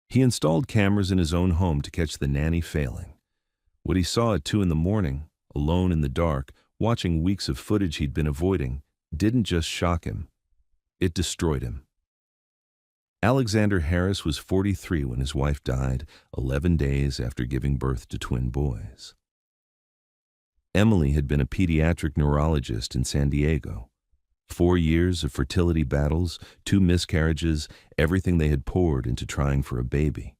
He installed cameras in his own home to catch the nanny failing. What he saw at 2 in the morning, alone in the dark, watching weeks of footage he'd been avoiding, didn't just shock him. It destroyed him. Alexander Harris was 43 when his wife died, 11 days after giving birth to twin boys. Emily had been a pediatric neurologist in San Diego. 4 years of fertility battles, 2 miscarriages, everything they had poured into trying for a baby.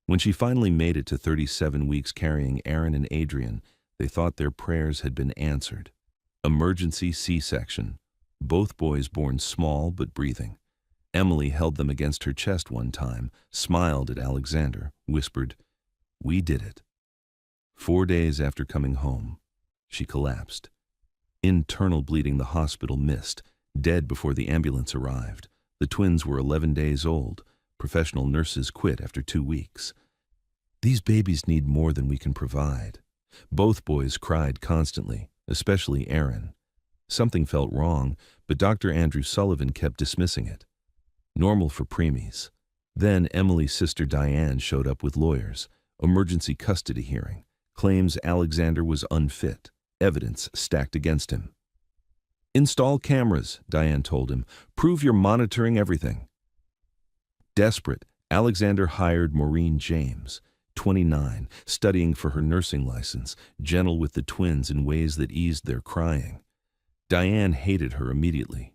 When she finally made it to 37 weeks carrying Aaron and Adrian, they thought their prayers had been answered. Emergency C-section. Both boys born small but breathing. Emily held them against her chest one time, smiled at Alexander, whispered, "We did it." 4 days after coming home, she collapsed. Internal bleeding the hospital missed, dead before the ambulance arrived. The twins were 11 days old. Professional nurses quit after 2 weeks. These babies need more than we can provide. Both boys cried constantly, especially Aaron. Something felt wrong, but Dr. Andrew Sullivan kept dismissing it. Normal for preemies. Then Emily's sister Diane showed up with lawyers. Emergency custody hearing. Claims Alexander was unfit. Evidence stacked against him. "Install cameras," Diane told him. "Prove you're monitoring everything." Desperate, Alexander hired Maureen James, 29, studying for her nursing license, gentle with the twins in ways that eased their crying. Diane hated her immediately.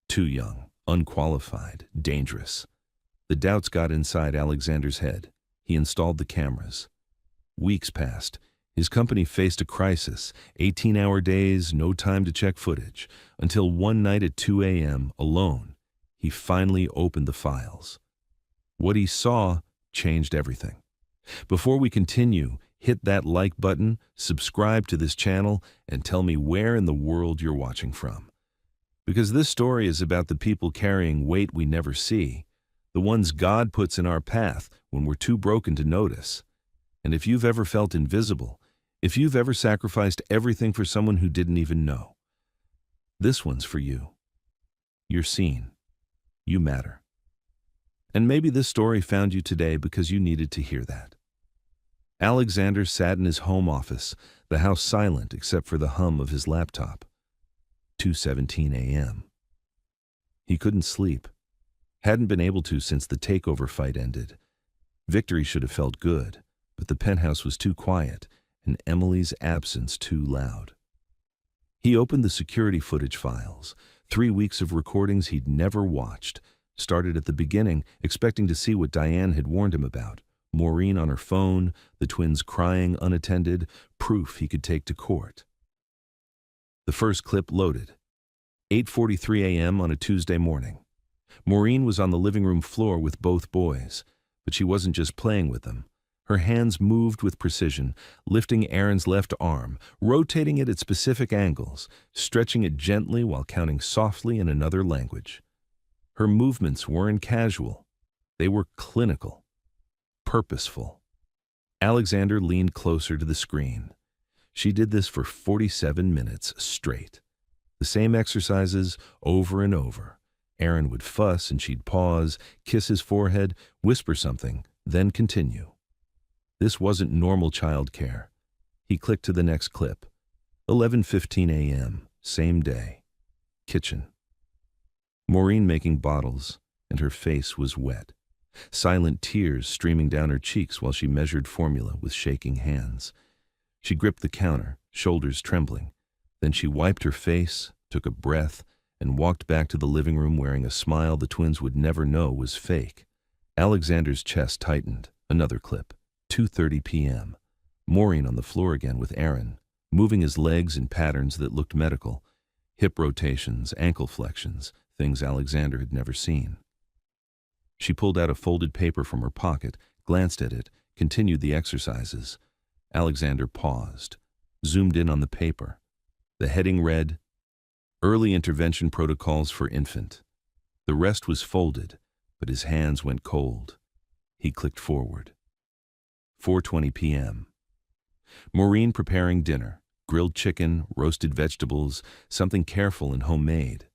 Too young, unqualified, dangerous. The doubts got inside Alexander's head. He installed the cameras. Weeks passed. His company faced a crisis, 18-hour days, no time to check footage, until one night at 2 a.m., alone, he finally opened the files. What he saw changed everything. Before we continue, hit that like button, subscribe to this channel, and tell me where in the world you're watching from. Because this story is about the people carrying weight we never see, the ones God puts in our path when we're too broken to notice. And if you've ever felt invisible, if you've ever sacrificed everything for someone who didn't even know, this one's for you. You're seen. You matter. And maybe this story found you today because you needed to hear that. Alexander sat in his home office, the house silent except for the hum of his laptop. 2:17 a.m. He couldn't sleep. Hadn't been able to since the takeover fight ended. Victory should have felt good, but the penthouse was too quiet, and Emily's absence too loud. He opened the security footage files, 3 weeks of recordings he'd never watched, started at the beginning, expecting to see what Diane had warned him about. Maureen on her phone, the twins crying unattended, proof he could take to court. The first clip loaded. 8:43 a.m. on a Tuesday morning. Maureen was on the living room floor with both boys, but she wasn't just playing with them. Her hands moved with precision, lifting Aaron's left arm, rotating it at specific angles, stretching it gently while counting softly in another language. Her movements weren't casual. They were clinical, purposeful. Alexander leaned closer to the screen. She did this for 47 minutes straight. The same exercises over and over. Aaron would fuss and she'd pause, kiss his forehead, whisper something, then continue. This wasn't normal childcare. He clicked to the next clip. 11:15 a.m., same day. Kitchen. Maureen making bottles, and her face was wet. Silent tears streaming down her cheeks while she measured formula with shaking hands. She gripped the counter, shoulders trembling. Then she wiped her face, took a breath, and walked back to the living room wearing a smile the twins would never know was fake. Alexander's chest tightened. Another clip. 2:30 p.m. Maureen on the floor again with Aaron, moving his legs in patterns that looked medical. Hip rotations, ankle flexions, things Alexander had never seen. She pulled out a folded paper from her pocket, glanced at it, continued the exercises. Alexander paused, zoomed in on the paper. The heading read, "Early Intervention Protocols for Infant." The rest was folded, but his hands went cold. He clicked forward. 4:20 p.m. Maureen preparing dinner, grilled chicken, roasted vegetables, something careful and homemade.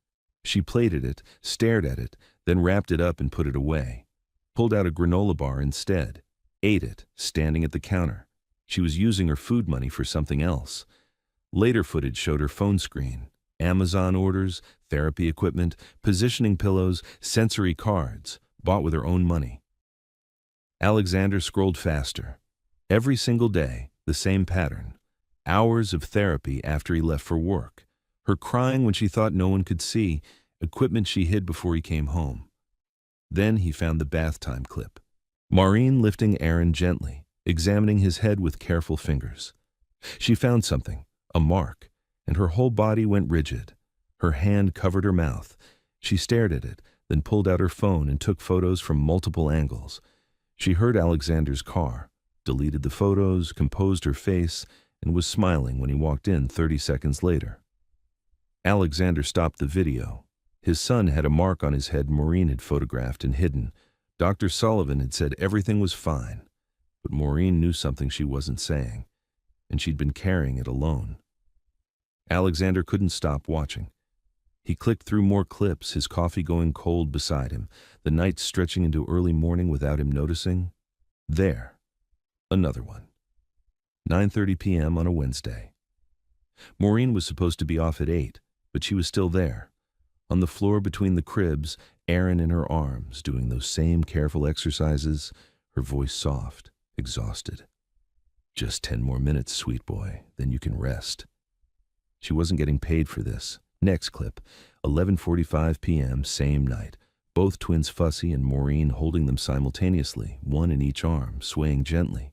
She plated it, stared at it, then wrapped it up and put it away. pulled out a granola bar instead, ate it, standing at the counter. She was using her food money for something else. Later footage showed her phone screen, Amazon orders, therapy equipment, positioning pillows, sensory cards, bought with her own money. Alexander scrolled faster. Every single day, the same pattern. Hours of therapy after he left for work. Her crying when she thought no one could see, equipment she hid before he came home. Then he found the bath time clip. Maureen lifting Aaron gently, examining his head with careful fingers. She found something, a mark, and her whole body went rigid. Her hand covered her mouth. She stared at it, then pulled out her phone and took photos from multiple angles. She heard Alexander's car, deleted the photos, composed her face, and was smiling when he walked in 30 seconds later. Alexander stopped the video. His son had a mark on his head Maureen had photographed and hidden. Dr. Sullivan had said everything was fine, but Maureen knew something she wasn't saying, and she'd been carrying it alone. Alexander couldn't stop watching. He clicked through more clips, his coffee going cold beside him, the night stretching into early morning without him noticing. There, another one. 9:30 p.m. on a Wednesday. Maureen was supposed to be off at 8, but she was still there. On the floor between the cribs, Aaron in her arms, doing those same careful exercises, her voice soft, exhausted. "Just 10 more minutes, sweet boy, then you can rest." She wasn't getting paid for this. Next clip, 11:45 p.m., same night. Both twins fussy and Maureen holding them simultaneously, one in each arm, swaying gently,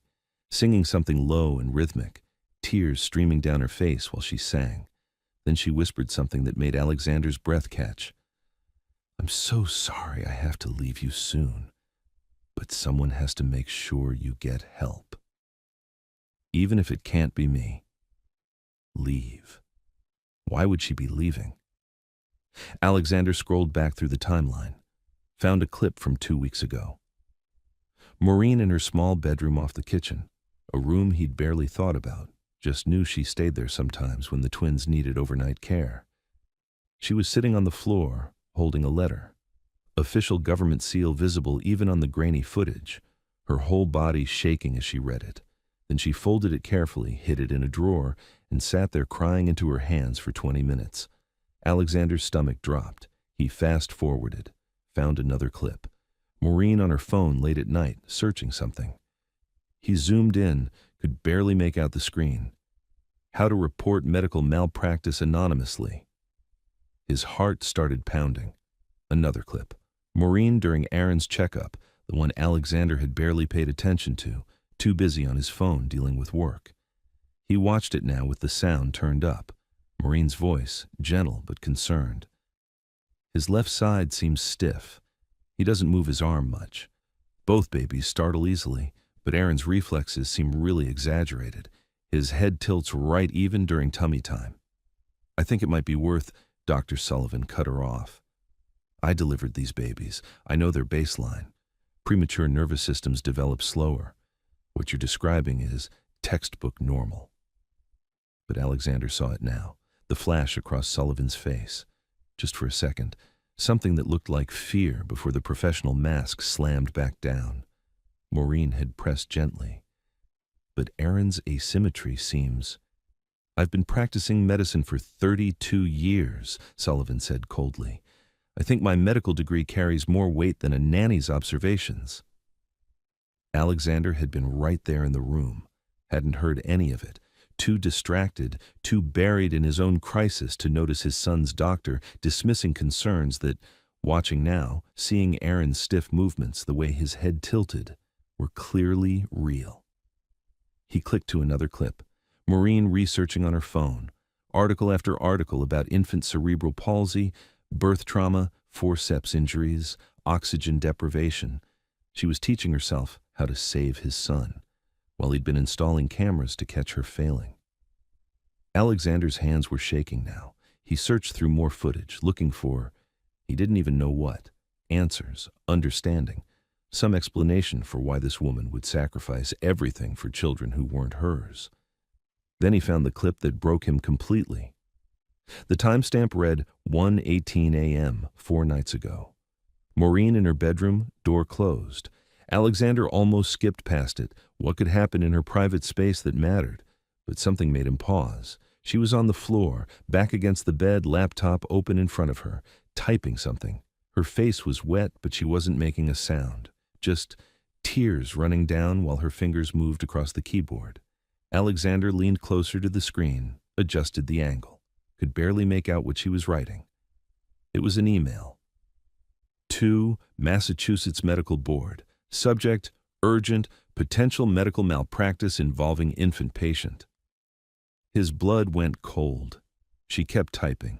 singing something low and rhythmic, tears streaming down her face while she sang. Then she whispered something that made Alexander's breath catch. "I'm so sorry I have to leave you soon, but someone has to make sure you get help. Even if it can't be me. Leave." Why would she be leaving? Alexander scrolled back through the timeline, found a clip from 2 weeks ago. Maureen in her small bedroom off the kitchen, a room he'd barely thought about, just knew she stayed there sometimes when the twins needed overnight care. She was sitting on the floor, holding a letter. Official government seal visible even on the grainy footage, her whole body shaking as she read it. Then she folded it carefully, hid it in a drawer, and sat there crying into her hands for 20 minutes. Alexander's stomach dropped. He fast-forwarded, found another clip. Maureen on her phone late at night, searching something. He zoomed in, could barely make out the screen. How to report medical malpractice anonymously. His heart started pounding. Another clip. Maureen during Aaron's checkup, the one Alexander had barely paid attention to, too busy on his phone dealing with work. He watched it now with the sound turned up. Maureen's voice, gentle but concerned. His left side seems stiff. He doesn't move his arm much. Both babies startle easily, but Aaron's reflexes seem really exaggerated. His head tilts right even during tummy time. "I think it might be worth," Dr. Sullivan cut her off. "I delivered these babies. I know their baseline. Premature nervous systems develop slower. What you're describing is textbook normal." But Alexander saw it now, the flash across Sullivan's face. Just for a second, something that looked like fear before the professional mask slammed back down. Maureen had pressed gently. But Aaron's asymmetry seems... "I've been practicing medicine for 32 years, Sullivan said coldly. "I think my medical degree carries more weight than a nanny's observations." Alexander had been right there in the room, hadn't heard any of it, too distracted, too buried in his own crisis to notice his son's doctor dismissing concerns that, watching now, seeing Aaron's stiff movements, the way his head tilted, were clearly real. He clicked to another clip. Maureen researching on her phone, article after article about infant cerebral palsy, birth trauma, forceps injuries, oxygen deprivation. She was teaching herself how to save his son, while he'd been installing cameras to catch her failing. Alexander's hands were shaking now. He searched through more footage, looking for, he didn't even know what, answers, understanding, some explanation for why this woman would sacrifice everything for children who weren't hers. Then he found the clip that broke him completely. The timestamp read 1:18 a.m. 4 nights ago. Maureen in her bedroom, door closed. Alexander almost skipped past it. What could happen in her private space that mattered? But something made him pause. She was on the floor, back against the bed, laptop open in front of her, typing something. Her face was wet, but she wasn't making a sound. Just tears running down while her fingers moved across the keyboard. Alexander leaned closer to the screen, adjusted the angle. Could barely make out what she was writing. It was an email. To Massachusetts Medical Board. Subject, urgent, potential medical malpractice involving infant patient. His blood went cold. She kept typing.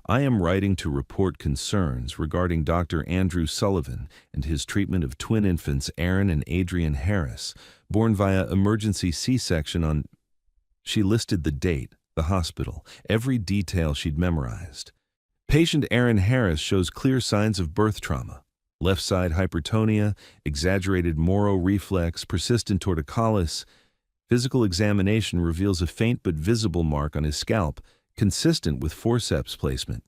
I am writing to report concerns regarding Dr. Andrew Sullivan and his treatment of twin infants Aaron and Adrian Harris, born via emergency C-section on... She listed the date, the hospital, every detail she'd memorized. Patient Aaron Harris shows clear signs of birth trauma. Left side hypertonia, exaggerated Moro reflex, persistent torticollis. Physical examination reveals a faint but visible mark on his scalp, consistent with forceps placement.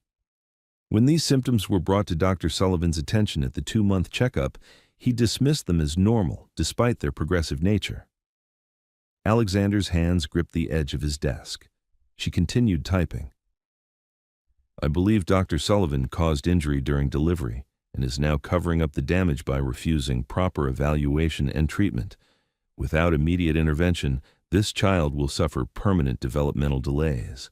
When these symptoms were brought to Dr. Sullivan's attention at the 2-month checkup, he dismissed them as normal, despite their progressive nature. Alexander's hands gripped the edge of his desk. She continued typing. I believe Dr. Sullivan caused injury during delivery and is now covering up the damage by refusing proper evaluation and treatment. Without immediate intervention, this child will suffer permanent developmental delays.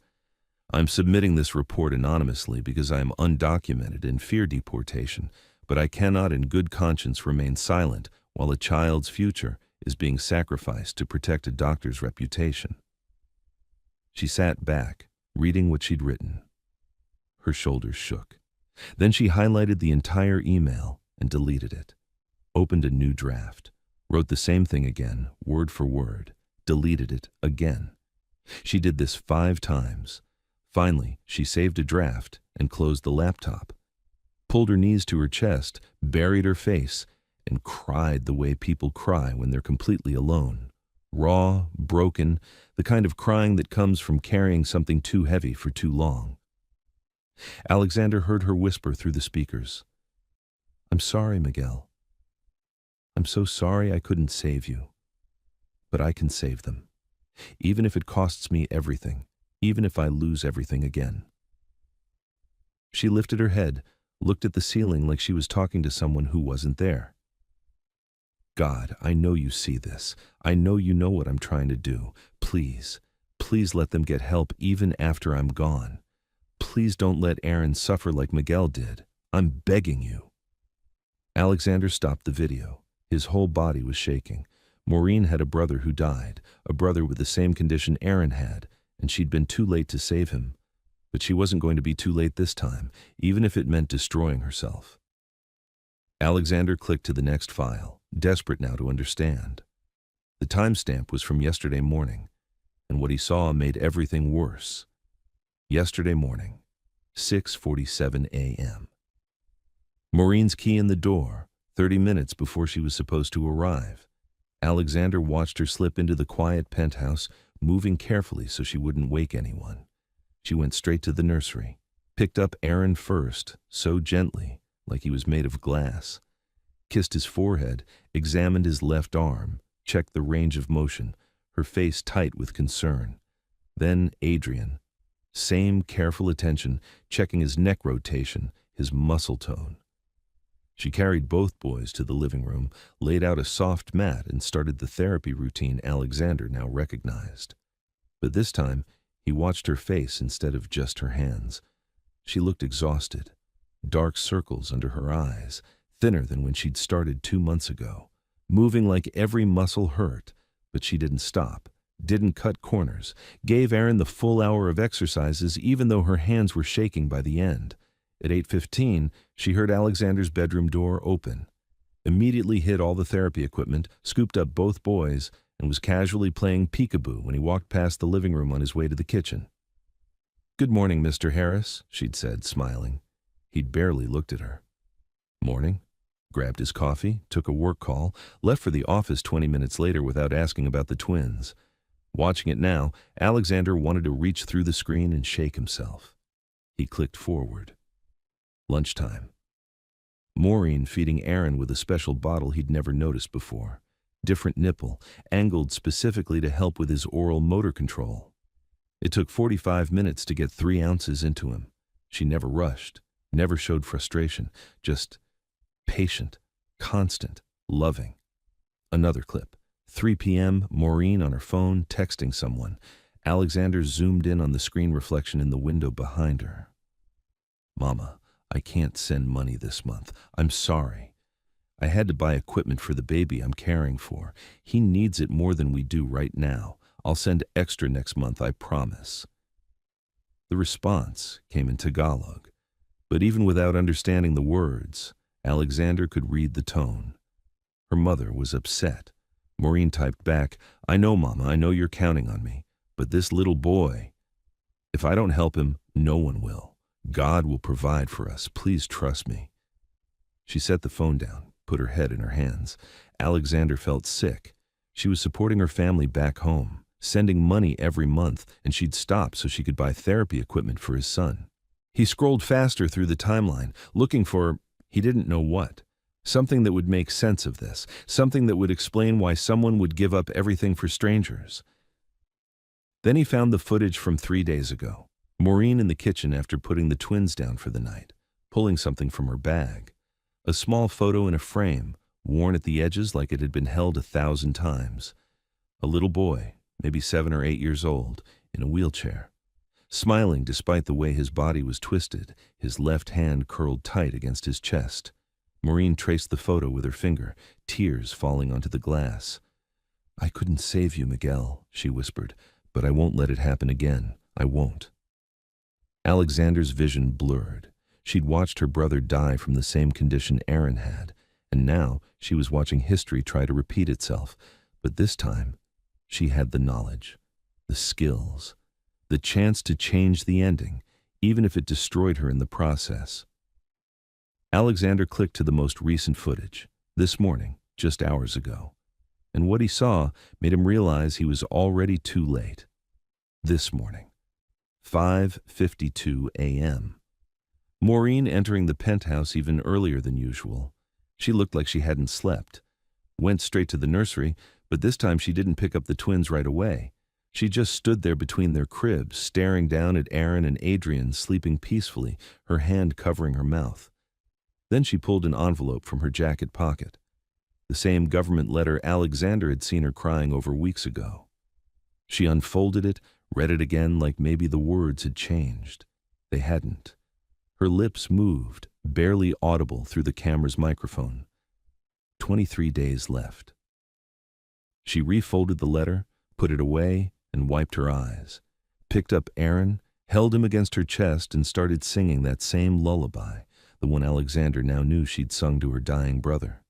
I'm submitting this report anonymously because I am undocumented and fear deportation, but I cannot in good conscience remain silent while a child's future is being sacrificed to protect a doctor's reputation. She sat back, reading what she'd written. Her shoulders shook. Then she highlighted the entire email and deleted it. Opened a new draft. Wrote the same thing again, word for word. Deleted it again. She did this 5 times. Finally, she saved a draft and closed the laptop. Pulled her knees to her chest, buried her face, and cried the way people cry when they're completely alone. Raw, broken, the kind of crying that comes from carrying something too heavy for too long. Alexander heard her whisper through the speakers. I'm sorry, Miguel. I'm so sorry I couldn't save you. But I can save them. Even if it costs me everything. Even if I lose everything again. She lifted her head, looked at the ceiling like she was talking to someone who wasn't there. God, I know you see this. I know you know what I'm trying to do. Please, please let them get help even after I'm gone. Please don't let Aaron suffer like Miguel did. I'm begging you. Alexander stopped the video. His whole body was shaking. Maureen had a brother who died, a brother with the same condition Aaron had, and she'd been too late to save him. But she wasn't going to be too late this time, even if it meant destroying herself. Alexander clicked to the next file, desperate now to understand. The timestamp was from yesterday morning, and what he saw made everything worse. Yesterday morning, 6:47 a.m. Maureen's key in the door, 30 minutes before she was supposed to arrive. Alexander watched her slip into the quiet penthouse, moving carefully so she wouldn't wake anyone. She went straight to the nursery, picked up Aaron first, so gently, like he was made of glass, kissed his forehead, examined his left arm, checked the range of motion, her face tight with concern. Then Adrian. Same careful attention, checking his neck rotation, his muscle tone. She carried both boys to the living room, laid out a soft mat, and started the therapy routine Alexander now recognized. But this time, he watched her face instead of just her hands. She looked exhausted, dark circles under her eyes, thinner than when she'd started 2 months ago, moving like every muscle hurt, but she didn't stop. Didn't cut corners, gave Aaron the full hour of exercises even though her hands were shaking by the end. At 8:15, she heard Alexander's bedroom door open. Immediately hid all the therapy equipment, scooped up both boys, and was casually playing peekaboo when he walked past the living room on his way to the kitchen. Good morning, Mr. Harris, she'd said, smiling. He'd barely looked at her. Morning. Grabbed his coffee, took a work call, left for the office 20 minutes later without asking about the twins. Watching it now, Alexander wanted to reach through the screen and shake himself. He clicked forward. Lunchtime. Maureen feeding Aaron with a special bottle he'd never noticed before. Different nipple, angled specifically to help with his oral motor control. It took 45 minutes to get 3 ounces into him. She never rushed, never showed frustration, just patient, constant, loving. Another clip. 3 p.m., Maureen on her phone, texting someone. Alexander zoomed in on the screen reflection in the window behind her. "Mama, I can't send money this month. I'm sorry. I had to buy equipment for the baby I'm caring for. He needs it more than we do right now. I'll send extra next month, I promise." The response came in Tagalog, but even without understanding the words, Alexander could read the tone. Her mother was upset. Maureen typed back, "I know, Mama, I know you're counting on me, but this little boy, if I don't help him, no one will. God will provide for us. Please trust me." She set the phone down, put her head in her hands. Alexander felt sick. She was supporting her family back home, sending money every month, and she'd stop so she could buy therapy equipment for his son. He scrolled faster through the timeline, looking for, he didn't know what. Something that would make sense of this, something that would explain why someone would give up everything for strangers. Then he found the footage from 3 days ago. Maureen in the kitchen after putting the twins down for the night, pulling something from her bag. A small photo in a frame, worn at the edges like it had been held 1,000 times. A little boy, maybe 7 or 8 years old, in a wheelchair. Smiling despite the way his body was twisted, his left hand curled tight against his chest. Maureen traced the photo with her finger, tears falling onto the glass. "I couldn't save you, Miguel," she whispered, "but I won't let it happen again. I won't." Alexander's vision blurred. She'd watched her brother die from the same condition Aaron had, and now she was watching history try to repeat itself. But this time, she had the knowledge, the skills, the chance to change the ending, even if it destroyed her in the process. Alexander clicked to the most recent footage, this morning, just hours ago. And what he saw made him realize he was already too late. This morning, 5:52 a.m. Maureen entering the penthouse even earlier than usual. She looked like she hadn't slept. Went straight to the nursery, but this time she didn't pick up the twins right away. She just stood there between their cribs, staring down at Aaron and Adrian sleeping peacefully, her hand covering her mouth. Then she pulled an envelope from her jacket pocket. The same government letter Alexander had seen her crying over weeks ago. She unfolded it, read it again like maybe the words had changed. They hadn't. Her lips moved, barely audible through the camera's microphone. 23 days left. She refolded the letter, put it away, and wiped her eyes. Picked up Aaron, held him against her chest, and started singing that same lullaby, the one Alexander now knew she'd sung to her dying brother.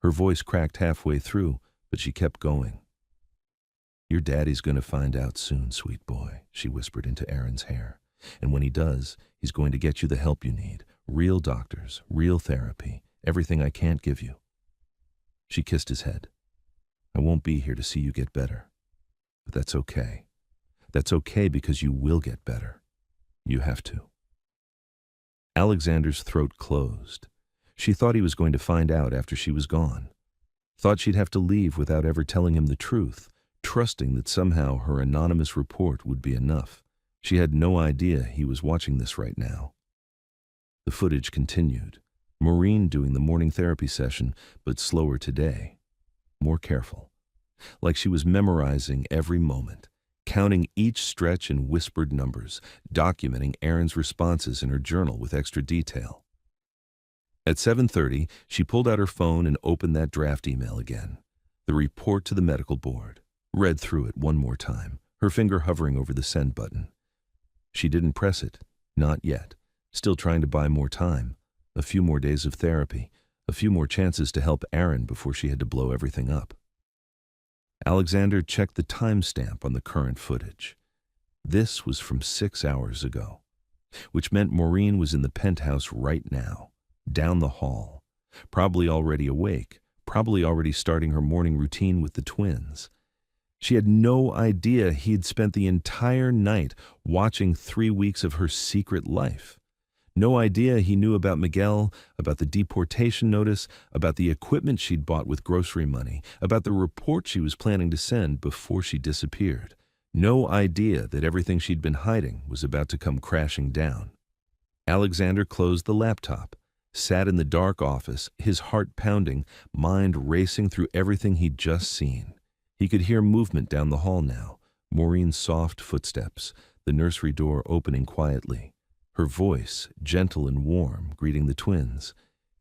Her voice cracked halfway through, but she kept going. "Your daddy's going to find out soon, sweet boy," she whispered into Aaron's hair. "And when he does, he's going to get you the help you need. Real doctors, real therapy, everything I can't give you." She kissed his head. "I won't be here to see you get better. But that's okay. That's okay because you will get better. You have to." Alexander's throat closed. She thought he was going to find out after she was gone. Thought she'd have to leave without ever telling him the truth, trusting that somehow her anonymous report would be enough. She had no idea he was watching this right now. The footage continued. Maureen doing the morning therapy session, but slower today. More careful. Like she was memorizing every moment, counting each stretch in whispered numbers, documenting Aaron's responses in her journal with extra detail. At 7:30, she pulled out her phone and opened that draft email again. The report to the medical board. Read through it one more time, her finger hovering over the send button. She didn't press it. Not yet. Still trying to buy more time. A few more days of therapy. A few more chances to help Aaron before she had to blow everything up. Alexander checked the timestamp on the current footage. This was from 6 hours ago, which meant Maureen was in the penthouse right now, down the hall, probably already awake, probably already starting her morning routine with the twins. She had no idea he'd spent the entire night watching 3 weeks of her secret life. No idea he knew about Miguel, about the deportation notice, about the equipment she'd bought with grocery money, about the report she was planning to send before she disappeared. No idea that everything she'd been hiding was about to come crashing down. Alexander closed the laptop, sat in the dark office, his heart pounding, mind racing through everything he'd just seen. He could hear movement down the hall now, Maureen's soft footsteps, the nursery door opening quietly, her voice, gentle and warm, greeting the twins.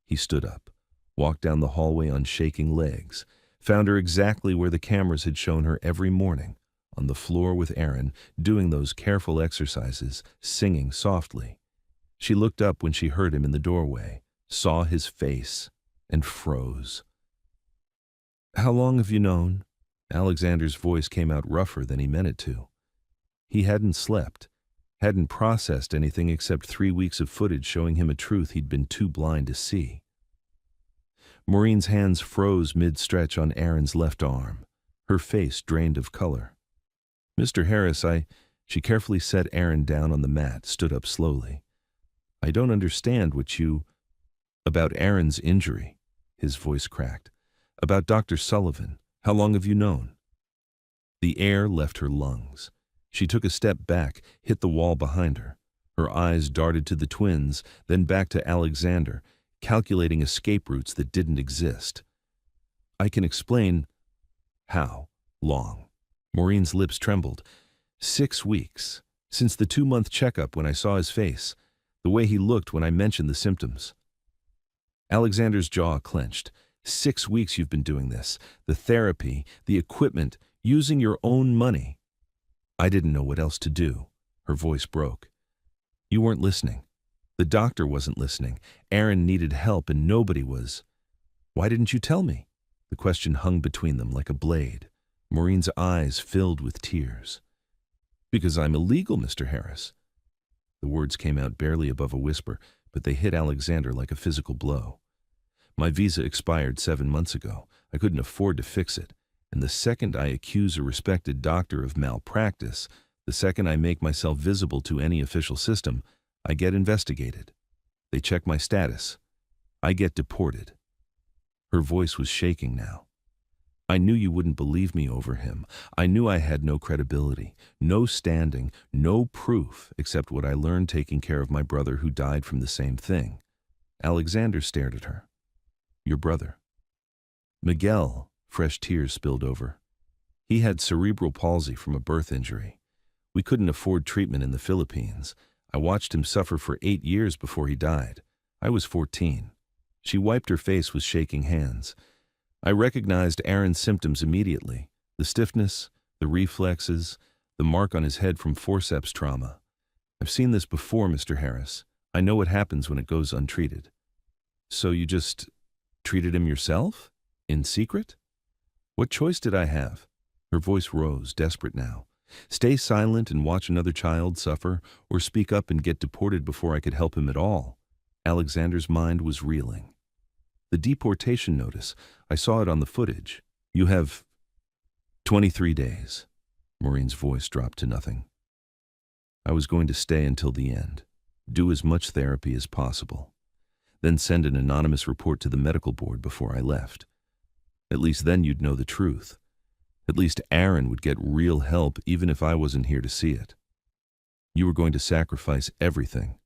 He stood up, walked down the hallway on shaking legs, found her exactly where the cameras had shown her every morning, on the floor with Aaron, doing those careful exercises, singing softly. She looked up when she heard him in the doorway, saw his face, and froze. "How long have you known?" Alexander's voice came out rougher than he meant it to. He hadn't slept, hadn't processed anything except 3 weeks of footage showing him a truth he'd been too blind to see. Maureen's hands froze mid-stretch on Aaron's left arm, her face drained of color. "Mr. Harris, She carefully set Aaron down on the mat, stood up slowly. "I don't understand what you—" "About Aaron's injury," his voice cracked. "About Dr. Sullivan. How long have you known?" The air left her lungs. She took a step back, hit the wall behind her. Her eyes darted to the twins, then back to Alexander, calculating escape routes that didn't exist. "I can explain." "How long?" Maureen's lips trembled. 6 weeks. Since the 2-month checkup when I saw his face. The way he looked when I mentioned the symptoms." Alexander's jaw clenched. 6 weeks you've been doing this. The therapy, the equipment, using your own money. "I didn't know what else to do." Her voice broke. "You weren't listening. The doctor wasn't listening. Aaron needed help and nobody was. Why didn't you tell me?" The question hung between them like a blade. Maureen's eyes filled with tears. "Because I'm illegal, Mr. Harris." The words came out barely above a whisper, but they hit Alexander like a physical blow. "My visa expired 7 months ago. I couldn't afford to fix it. And the second I accuse a respected doctor of malpractice, the second I make myself visible to any official system, I get investigated. They check my status. I get deported." Her voice was shaking now. "I knew you wouldn't believe me over him. I knew I had no credibility, no standing, no proof except what I learned taking care of my brother who died from the same thing." Alexander stared at her. "Your brother?" "Miguel." Fresh tears spilled over. "He had cerebral palsy from a birth injury. We couldn't afford treatment in the Philippines. I watched him suffer for 8 years before he died. I was 14. She wiped her face with shaking hands. "I recognized Aaron's symptoms immediately. The stiffness, the reflexes, the mark on his head from forceps trauma. I've seen this before, Mr. Harris. I know what happens when it goes untreated." "So you just treated him yourself? In secret?" "What choice did I have?" Her voice rose, desperate now. "Stay silent and watch another child suffer, or speak up and get deported before I could help him at all?" Alexander's mind was reeling. "The deportation notice, I saw it on the footage. You have 23 days. Maureen's voice dropped to nothing. "I was going to stay until the end, do as much therapy as possible, then send an anonymous report to the medical board before I left. At least then you'd know the truth. At least Aaron would get real help even if I wasn't here to see it. You were going to sacrifice everything.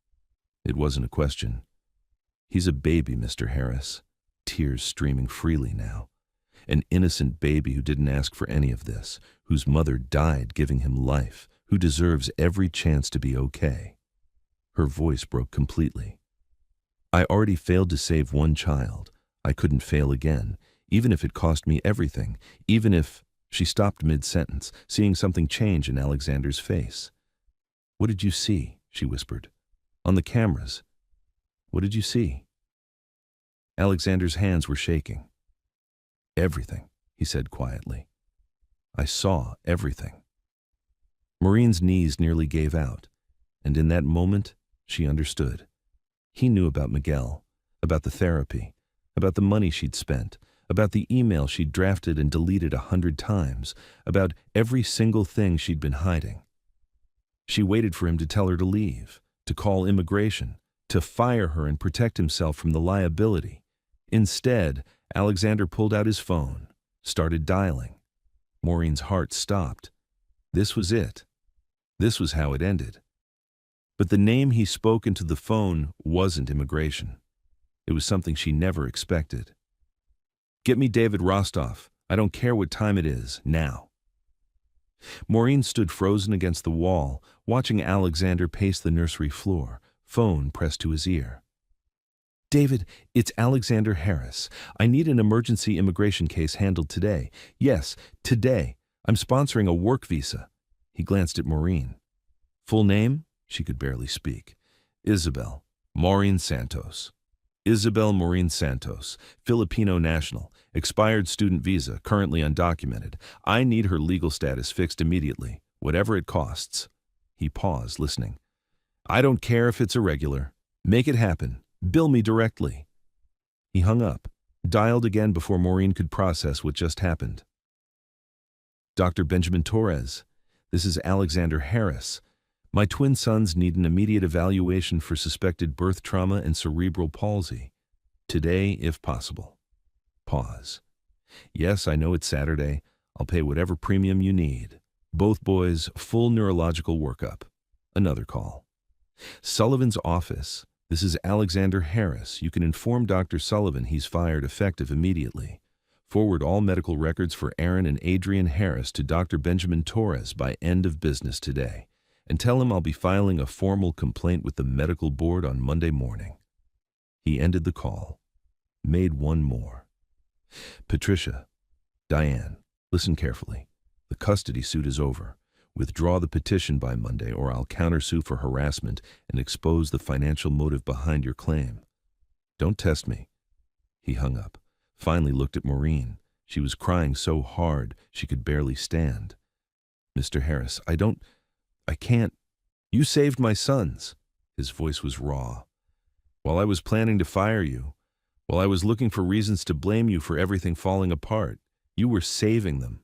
It wasn't a question. He's a baby, Mr. Harris." Tears streaming freely now. "An innocent baby who didn't ask for any of this, whose mother died giving him life, who deserves every chance to be okay." Her voice broke completely. "I already failed to save one child. I couldn't fail again, even if it cost me everything, even if—" She stopped mid-sentence, seeing something change in Alexander's face. "What did you see?" she whispered. "On the cameras. What did you see?" Alexander's hands were shaking. "Everything," he said quietly. "I saw everything." Maureen's knees nearly gave out, and in that moment, she understood. He knew about Miguel, about the therapy, about the money she'd spent, about the email she'd drafted and deleted 100 times, about every single thing she'd been hiding. She waited for him to tell her to leave, to call immigration, to fire her and protect himself from the liability. Instead, Alexander pulled out his phone, started dialing. Maureen's heart stopped. This was it. This was how it ended. But the name he spoke into the phone wasn't immigration. It was something she never expected. "Get me David Rostov. I don't care what time it is, now." Maureen stood frozen against the wall, watching Alexander pace the nursery floor, phone pressed to his ear. "David, it's Alexander Harris. I need an emergency immigration case handled today. Yes, today. I'm sponsoring a work visa." He glanced at Maureen. "Full name?" She could barely speak. "Isabel Maureen Santos." Isabel Maureen Santos, Filipino national, expired student visa, currently undocumented. I need her legal status fixed immediately, whatever it costs. He paused, listening. "I don't care if it's irregular. Make it happen. Bill me directly." He hung up, dialed again before Maureen could process what just happened. "Dr. Benjamin Torres, this is Alexander Harris. My twin sons need an immediate evaluation for suspected birth trauma and cerebral palsy. Today, if possible." Pause. "Yes, I know it's Saturday. I'll pay whatever premium you need. Both boys, full neurological workup." Another call. "Sullivan's office. This is Alexander Harris. You can inform Dr. Sullivan he's fired effective immediately. Forward all medical records for Aaron and Adrian Harris to Dr. Benjamin Torres by end of business today. And tell him I'll be filing a formal complaint with the medical board on Monday morning." He ended the call. Made one more. "Patricia, Diane, listen carefully. The custody suit is over. Withdraw the petition by Monday or I'll countersue for harassment and expose the financial motive behind your claim. Don't test me." He hung up, finally looked at Maureen. She was crying so hard she could barely stand. "Mr. Harris, I can't. You saved my sons." His voice was raw. "While I was planning to fire you, while I was looking for reasons to blame you for everything falling apart, you were saving them.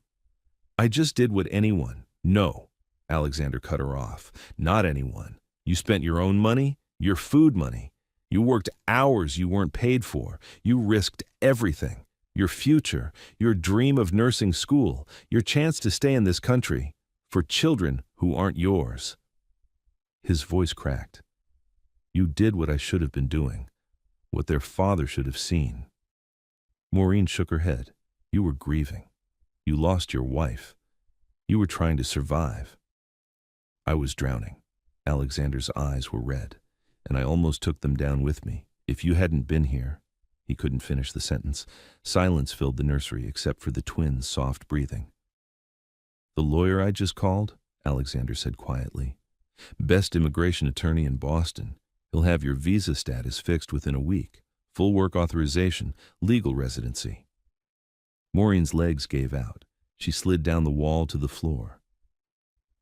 I just did what anyone—" "No," Alexander cut her off. "Not anyone. You spent your own money, your food money. You worked hours you weren't paid for. You risked everything. Your future, your dream of nursing school, your chance to stay in this country. For children who aren't yours." His voice cracked. "You did what I should have been doing, what their father should have seen." Maureen shook her head. "You were grieving. You lost your wife. You were trying to survive." "I was drowning." Alexander's eyes were red, and I almost took them down with me. "If you hadn't been here—" He couldn't finish the sentence. Silence filled the nursery except for the twins' soft breathing. "The lawyer I just called," Alexander said quietly. "Best immigration attorney in Boston. He'll have your visa status fixed within a week. Full work authorization, legal residency." Maureen's legs gave out. She slid down the wall to the floor.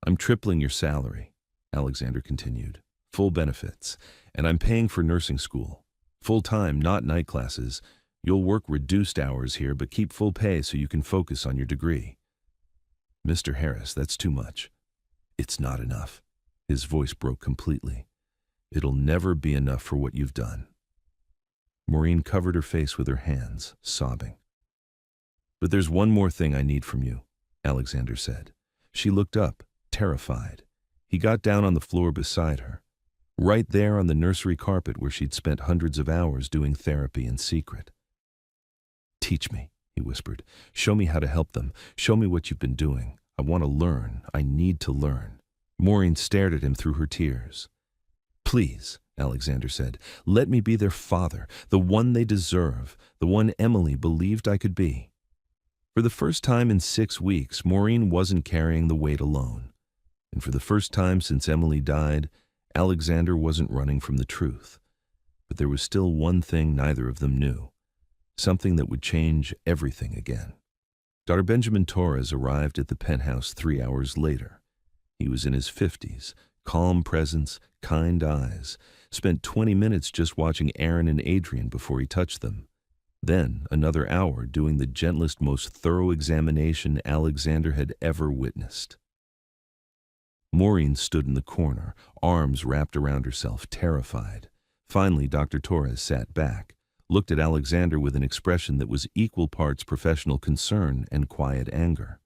"I'm tripling your salary," Alexander continued. "Full benefits. And I'm paying for nursing school. Full-time, not night classes. You'll work reduced hours here, but keep full pay so you can focus on your degree." "Mr. Harris, that's too much." "It's not enough." His voice broke completely. "It'll never be enough for what you've done." Maureen covered her face with her hands, sobbing. "But there's one more thing I need from you," Alexander said. She looked up, terrified. He got down on the floor beside her, right there on the nursery carpet where she'd spent hundreds of hours doing therapy in secret. "Teach me," he whispered. "Show me how to help them. Show me what you've been doing. I want to learn. I need to learn." Maureen stared at him through her tears. "Please," Alexander said, "let me be their father, the one they deserve, the one Emily believed I could be." For the first time in 6 weeks, Maureen wasn't carrying the weight alone. And for the first time since Emily died, Alexander wasn't running from the truth. But there was still one thing neither of them knew. Something that would change everything again. Dr. Benjamin Torres arrived at the penthouse 3 hours later. He was in his 50s, calm presence, kind eyes, spent 20 minutes just watching Aaron and Adrian before he touched them. Then another hour doing the gentlest, most thorough examination Alexander had ever witnessed. Maureen stood in the corner, arms wrapped around herself, terrified. Finally, Dr. Torres sat back, looked at Alexander with an expression that was equal parts professional concern and quiet anger.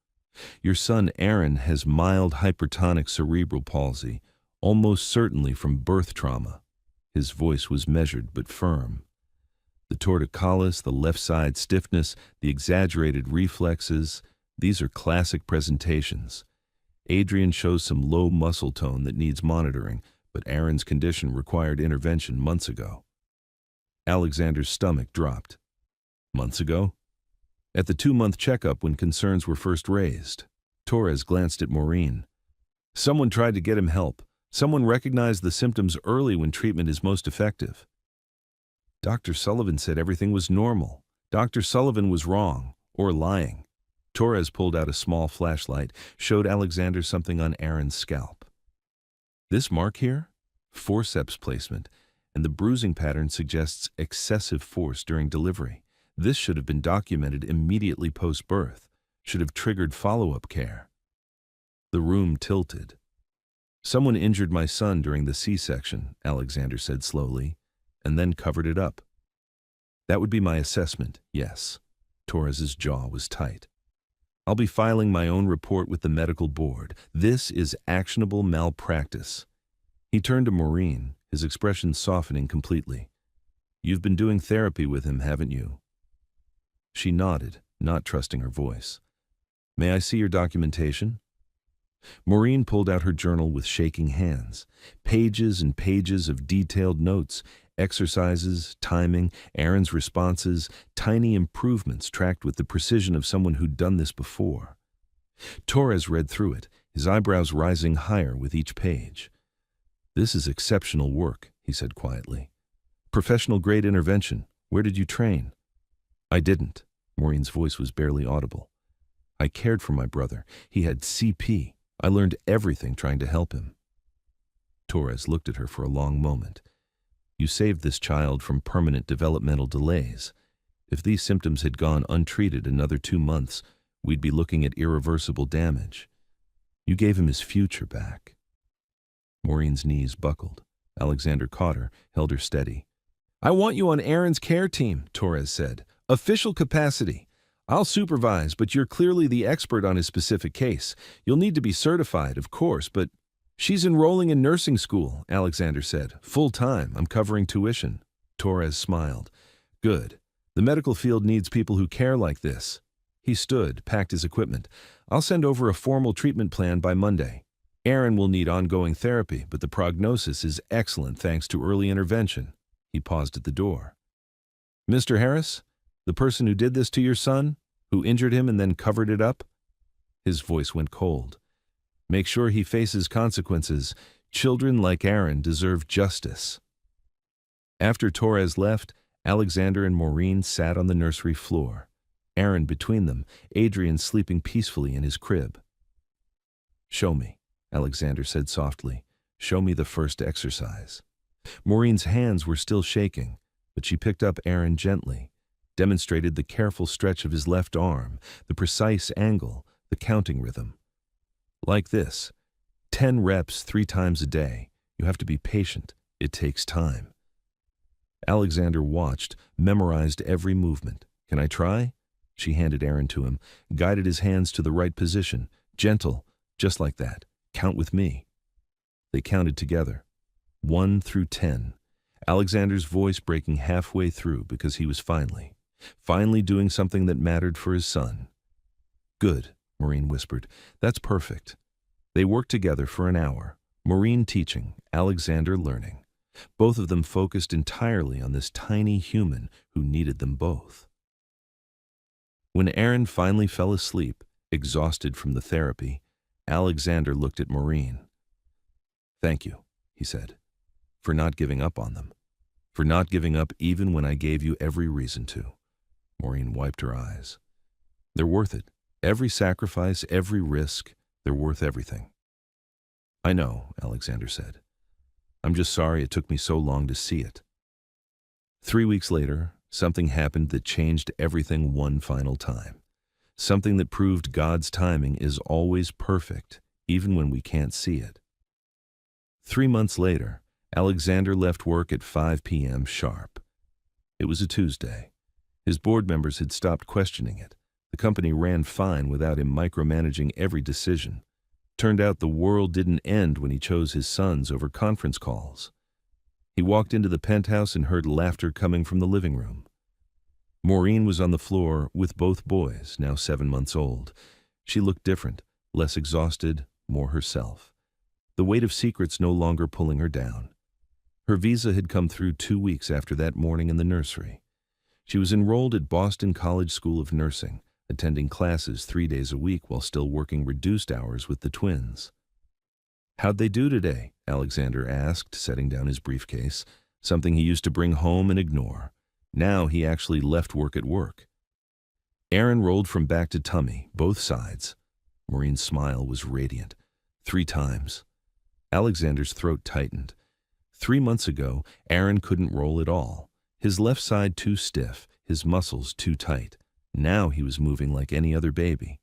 Your son Aaron has mild hypertonic cerebral palsy, almost certainly from birth trauma. His voice was measured but firm. The torticollis, the left side stiffness, the exaggerated reflexes, these are classic presentations. Adrian shows some low muscle tone that needs monitoring, but Aaron's condition required intervention months ago. Alexander's stomach dropped. Months ago? At the 2-month checkup when concerns were first raised. Torres glanced at Maureen. Someone tried to get him help. Someone recognized the symptoms early when treatment is most effective. Dr. Sullivan said everything was normal. Dr. Sullivan was wrong, or lying. Torres pulled out a small flashlight, showed Alexander something on Aaron's scalp. This mark here? Forceps placement, and the bruising pattern suggests excessive force during delivery. This should have been documented immediately post-birth, should have triggered follow-up care. The room tilted. Someone injured my son during the C-section, Alexander said slowly, and then covered it up. That would be my assessment, yes. Torres's jaw was tight. I'll be filing my own report with the medical board. This is actionable malpractice. He turned to Maureen, his expression softening completely. You've been doing therapy with him, haven't you? She nodded, not trusting her voice. May I see your documentation? Maureen pulled out her journal with shaking hands. Pages and pages of detailed notes, exercises, timing, Aaron's responses, tiny improvements tracked with the precision of someone who'd done this before. Torres read through it, his eyebrows rising higher with each page. This is exceptional work, he said quietly. Professional-grade intervention. Where did you train? I didn't. Maureen's voice was barely audible. I cared for my brother. He had CP. I learned everything trying to help him. Torres looked at her for a long moment. You saved this child from permanent developmental delays. If these symptoms had gone untreated another 2 months, we'd be looking at irreversible damage. You gave him his future back. Maureen's knees buckled. Alexander caught her, held her steady. I want you on Aaron's care team, Torres said. Official capacity. I'll supervise, but you're clearly the expert on his specific case. You'll need to be certified, of course, but she's enrolling in nursing school, Alexander said. Full-time. I'm covering tuition. Torres smiled. Good. The medical field needs people who care like this. He stood, packed his equipment. I'll send over a formal treatment plan by Monday. Aaron will need ongoing therapy, but the prognosis is excellent thanks to early intervention. He paused at the door. Mr. Harris, the person who did this to your son, who injured him and then covered it up? His voice went cold. Make sure he faces consequences. Children like Aaron deserve justice. After Torres left, Alexander and Maureen sat on the nursery floor. Aaron between them, Adrian sleeping peacefully in his crib. Show me, Alexander said softly. Show me the first exercise. Maureen's hands were still shaking, but she picked up Aaron gently, demonstrated the careful stretch of his left arm, the precise angle, the counting rhythm. Like this, 10 reps 3 times a day. You have to be patient. It takes time. Alexander watched, memorized every movement. Can I try? She handed Aaron to him, guided his hands to the right position. Gentle, just like that. Count with me. They counted together. 1 through 10. Alexander's voice breaking halfway through because he was finally doing something that mattered for his son. Good, Maureen whispered. That's perfect. They worked together for an hour, Maureen teaching, Alexander learning. Both of them focused entirely on this tiny human who needed them both. When Aaron finally fell asleep, exhausted from the therapy, Alexander looked at Maureen. Thank you, he said, for not giving up on them, for not giving up even when I gave you every reason to. Maureen wiped her eyes. They're worth it. Every sacrifice, every risk, they're worth everything. I know, Alexander said. I'm just sorry it took me so long to see it. 3 weeks later, something happened that changed everything one final time. Something that proved God's timing is always perfect, even when we can't see it. 3 months later, Alexander left work at 5 p.m. sharp. It was a Tuesday. His board members had stopped questioning it. The company ran fine without him micromanaging every decision. Turned out the world didn't end when he chose his sons over conference calls. He walked into the penthouse and heard laughter coming from the living room. Maureen was on the floor with both boys, now 7 months old. She looked different, less exhausted, more herself. The weight of secrets no longer pulling her down. Her visa had come through 2 weeks after that morning in the nursery. She was enrolled at Boston College School of Nursing, attending classes 3 days a week while still working reduced hours with the twins. "How'd they do today?" Alexander asked, setting down his briefcase, something he used to bring home and ignore. Now he actually left work at work. Aaron rolled from back to tummy, both sides. Maureen's smile was radiant. 3 times. Alexander's throat tightened. 3 months ago, Aaron couldn't roll at all. His left side too stiff, his muscles too tight. Now he was moving like any other baby.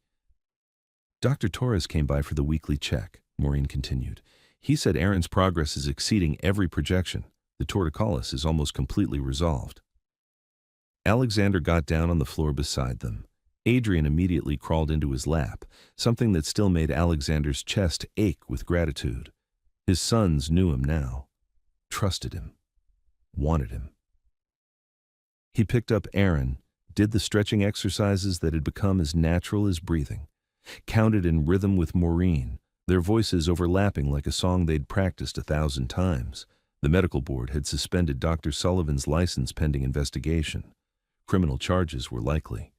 "Dr. Torres came by for the weekly check," Maureen continued. "He said Aaron's progress is exceeding every projection. The torticollis is almost completely resolved." Alexander got down on the floor beside them. Adrian immediately crawled into his lap, something that still made Alexander's chest ache with gratitude. His sons knew him now, trusted him, wanted him. He picked up Aaron, did the stretching exercises that had become as natural as breathing, counted in rhythm with Maureen, their voices overlapping like a song they'd practiced 1,000 times. The medical board had suspended Dr. Sullivan's license pending investigation. Criminal charges were likely.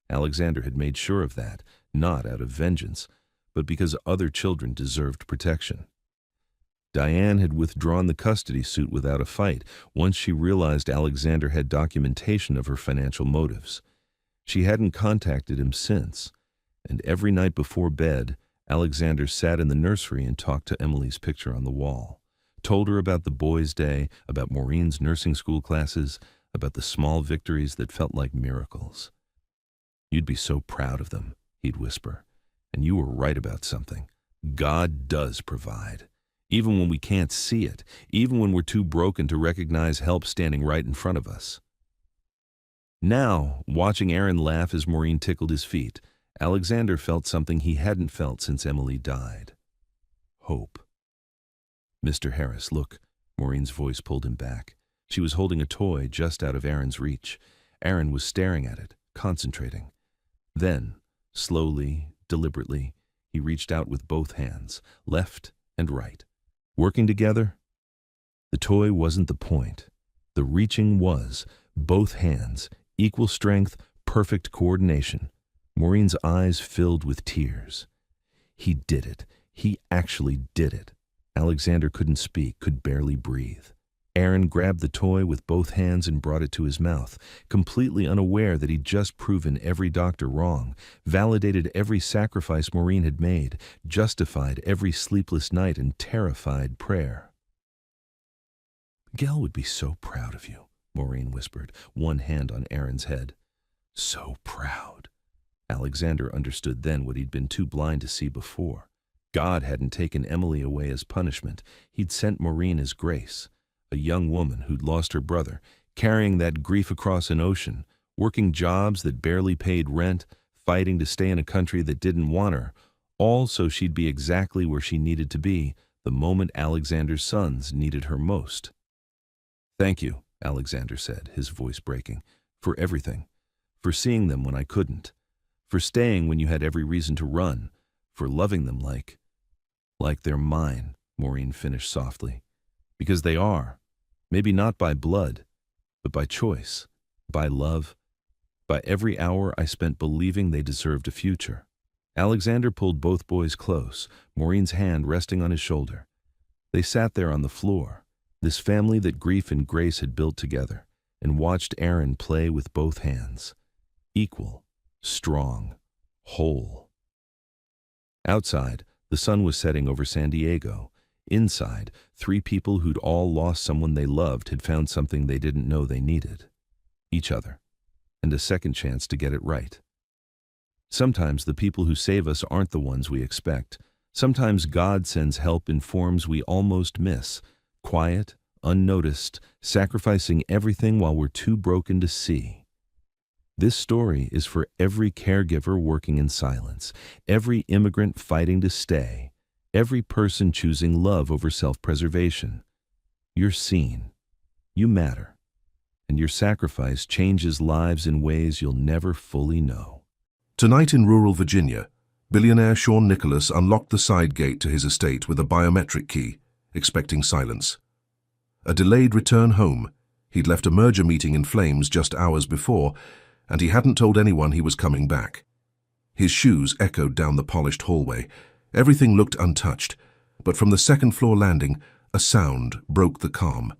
Alexander had made sure of that, not out of vengeance, but because other children deserved protection. Diane had withdrawn the custody suit without a fight once she realized Alexander had documentation of her financial motives. She hadn't contacted him since, and every night before bed, Alexander sat in the nursery and talked to Emily's picture on the wall, told her about the boys' day, about Maureen's nursing school classes, about the small victories that felt like miracles. "You'd be so proud of them," he'd whisper, "and you were right about something. God does provide. Even when we can't see it, even when we're too broken to recognize help standing right in front of us." Now, watching Aaron laugh as Maureen tickled his feet, Alexander felt something he hadn't felt since Emily died. Hope. "Mr. Harris, look." Maureen's voice pulled him back. She was holding a toy just out of Aaron's reach. Aaron was staring at it, concentrating. Then, slowly, deliberately, he reached out with both hands, left and right. Working together? The toy wasn't the point. The reaching was. Both hands, equal strength, perfect coordination. Maureen's eyes filled with tears. He did it. He actually did it. Alexander couldn't speak, could barely breathe. Aaron grabbed the toy with both hands and brought it to his mouth, completely unaware that he'd just proven every doctor wrong, validated every sacrifice Maureen had made, justified every sleepless night and terrified prayer. "Gail would be so proud of you," Maureen whispered, one hand on Aaron's head. So proud. Alexander understood then what he'd been too blind to see before. God hadn't taken Emily away as punishment. He'd sent Maureen as grace. A young woman who'd lost her brother, carrying that grief across an ocean, working jobs that barely paid rent, fighting to stay in a country that didn't want her, all so she'd be exactly where she needed to be the moment Alexander's sons needed her most. "Thank you," Alexander said, his voice breaking, "for everything. For seeing them when I couldn't. For staying when you had every reason to run. For loving them like they're mine," Maureen finished softly. "Because they are. Maybe not by blood, but by choice, by love, by every hour I spent believing they deserved a future." Alexander pulled both boys close, Maureen's hand resting on his shoulder. They sat there on the floor, this family that grief and grace had built together, and watched Aaron play with both hands. Equal, strong, whole. Outside, the sun was setting over San Diego. Inside, 3 people who'd all lost someone they loved had found something they didn't know they needed. Each other. And a second chance to get it right. Sometimes the people who save us aren't the ones we expect. Sometimes God sends help in forms we almost miss. Quiet, unnoticed, sacrificing everything while we're too broken to see. This story is for every caregiver working in silence, every immigrant fighting to stay, every person choosing love over self-preservation. You're seen. You matter. And your sacrifice changes lives in ways you'll never fully know. Tonight in rural Virginia, billionaire Sean Nicholas unlocked the side gate to his estate with a biometric key, expecting silence. A delayed return home. He'd left a merger meeting in flames just hours before, and he hadn't told anyone he was coming back. His shoes echoed down the polished hallway. Everything looked untouched, but from the second-floor landing, a sound broke the calm.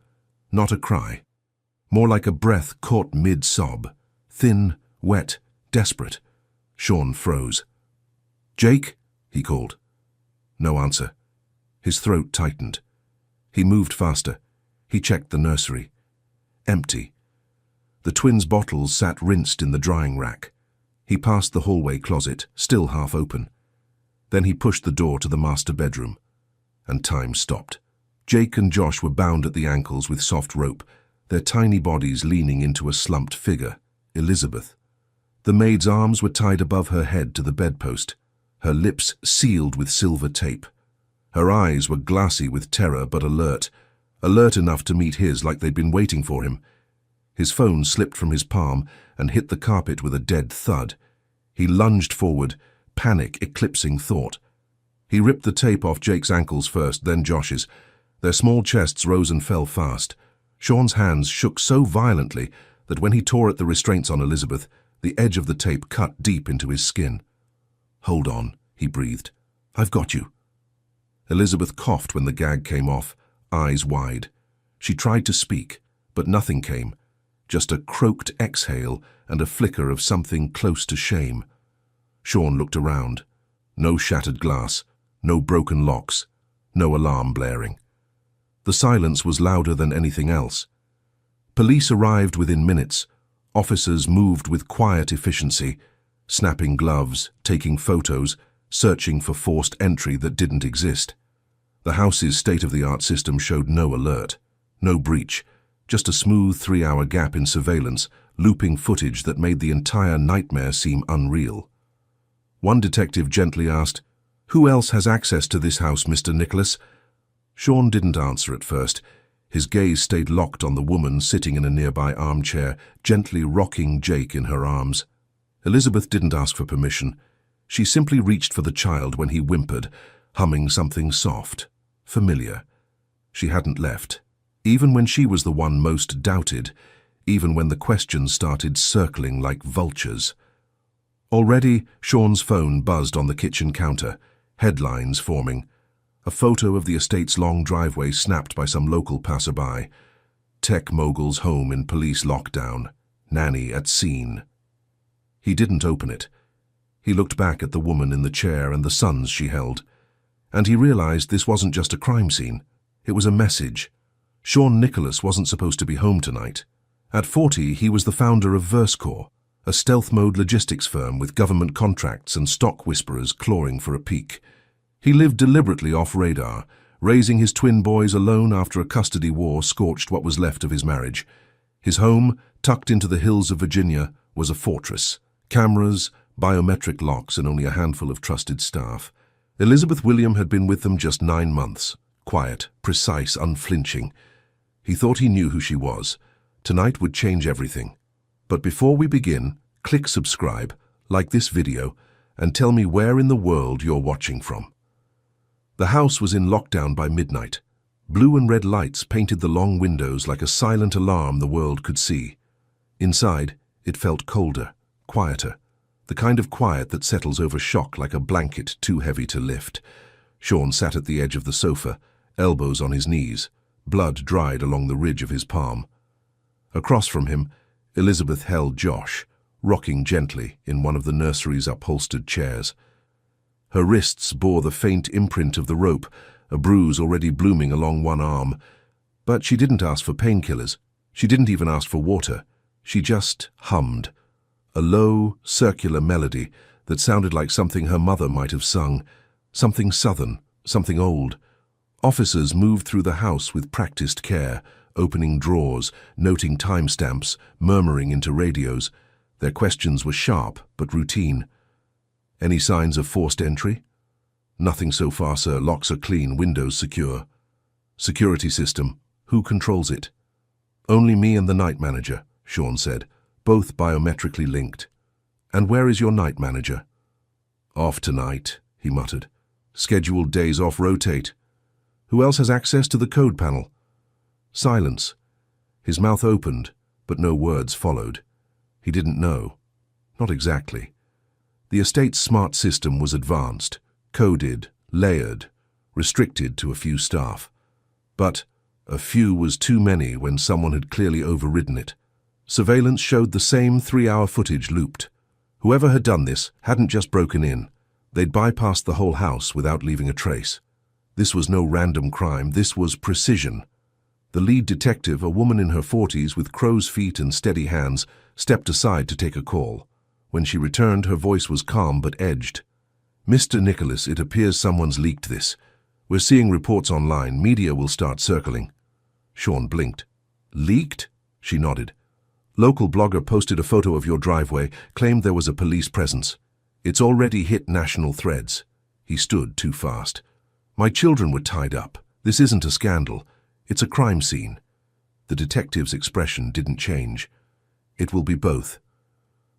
Not a cry. More like a breath caught mid-sob. Thin, wet, desperate. Sean froze. "Jake?" he called. No answer. His throat tightened. He moved faster. He checked the nursery. Empty. The twins' bottles sat rinsed in the drying rack. He passed the hallway closet, still half open. Then he pushed the door to the master bedroom, and time stopped. Jake and Josh were bound at the ankles with soft rope, their tiny bodies leaning into a slumped figure, Elizabeth. The maid's arms were tied above her head to the bedpost, her lips sealed with silver tape. Her eyes were glassy with terror but alert enough to meet his like they'd been waiting for him. His phone slipped from his palm and hit the carpet with a dead thud. He lunged forward, panic eclipsing thought. He ripped the tape off Jake's ankles first, then Josh's. Their small chests rose and fell fast. Sean's hands shook so violently that when he tore at the restraints on Elizabeth, the edge of the tape cut deep into his skin. "Hold on," he breathed. "I've got you." Elizabeth coughed when the gag came off, eyes wide. She tried to speak, but nothing came. Just a croaked exhale and a flicker of something close to shame. Sean looked around. No shattered glass, no broken locks, no alarm blaring. The silence was louder than anything else. Police arrived within minutes. Officers moved with quiet efficiency, snapping gloves, taking photos, searching for forced entry that didn't exist. The house's state-of-the-art system showed no alert, no breach, just a smooth 3-hour gap in surveillance, looping footage that made the entire nightmare seem unreal. One detective gently asked, "Who else has access to this house, Mr. Nicholas?" Sean didn't answer at first. His gaze stayed locked on the woman sitting in a nearby armchair, gently rocking Jake in her arms. Elizabeth didn't ask for permission. She simply reached for the child when he whimpered, humming something soft, familiar. She hadn't left, even when she was the one most doubted, even when the questions started circling like vultures. Already, Sean's phone buzzed on the kitchen counter, headlines forming. A photo of the estate's long driveway snapped by some local passerby. Tech mogul's home in police lockdown. Nanny at scene. He didn't open it. He looked back at the woman in the chair and the sons she held. And he realized this wasn't just a crime scene. It was a message. Sean Nicholas wasn't supposed to be home tonight. At 40, he was the founder of VerseCorp, a stealth-mode logistics firm with government contracts and stock whisperers clawing for a peek. He lived deliberately off-radar, raising his twin boys alone after a custody war scorched what was left of his marriage. His home, tucked into the hills of Virginia, was a fortress. Cameras, biometric locks, and only a handful of trusted staff. Elizabeth William had been with them just 9 months. Quiet, precise, unflinching. He thought he knew who she was. Tonight would change everything. But before we begin, click subscribe, like this video, and tell me where in the world you're watching from. The house was in lockdown by midnight. Blue and red lights painted the long windows like a silent alarm the world could see. Inside, it felt colder, quieter, the kind of quiet that settles over shock like a blanket too heavy to lift. Sean sat at the edge of the sofa, elbows on his knees, blood dried along the ridge of his palm. Across from him, Elizabeth held Josh, rocking gently in one of the nursery's upholstered chairs. Her wrists bore the faint imprint of the rope, a bruise already blooming along one arm. But she didn't ask for painkillers. She didn't even ask for water. She just hummed. A low, circular melody that sounded like something her mother might have sung. Something southern, something old. Officers moved through the house with practiced care, opening drawers, noting timestamps, murmuring into radios. Their questions were sharp but routine. Any signs of forced entry? Nothing so far, sir. Locks are clean, windows secure. Security system. Who controls it? Only me and the night manager, Sean said, both biometrically linked. And where is your night manager? Off tonight, he muttered. Scheduled days off rotate. Who else has access to the code panel? Silence. His mouth opened, but no words followed. He didn't know. Not exactly. The estate's smart system was advanced, coded, layered, restricted to a few staff. But a few was too many when someone had clearly overridden it. Surveillance showed the same 3-hour footage looped. Whoever had done this hadn't just broken in. They'd bypassed the whole house without leaving a trace. This was no random crime, this was precision. The lead detective, a woman in her 40s with crow's feet and steady hands, stepped aside to take a call. When she returned, her voice was calm but edged. Mr. Nicholas, it appears someone's leaked this. We're seeing reports online. Media will start circling. Sean blinked. Leaked? She nodded. Local blogger posted a photo of your driveway, claimed there was a police presence. It's already hit national threads. He stood too fast. My children were tied up. This isn't a scandal. It's a crime scene. The detective's expression didn't change. It will be both.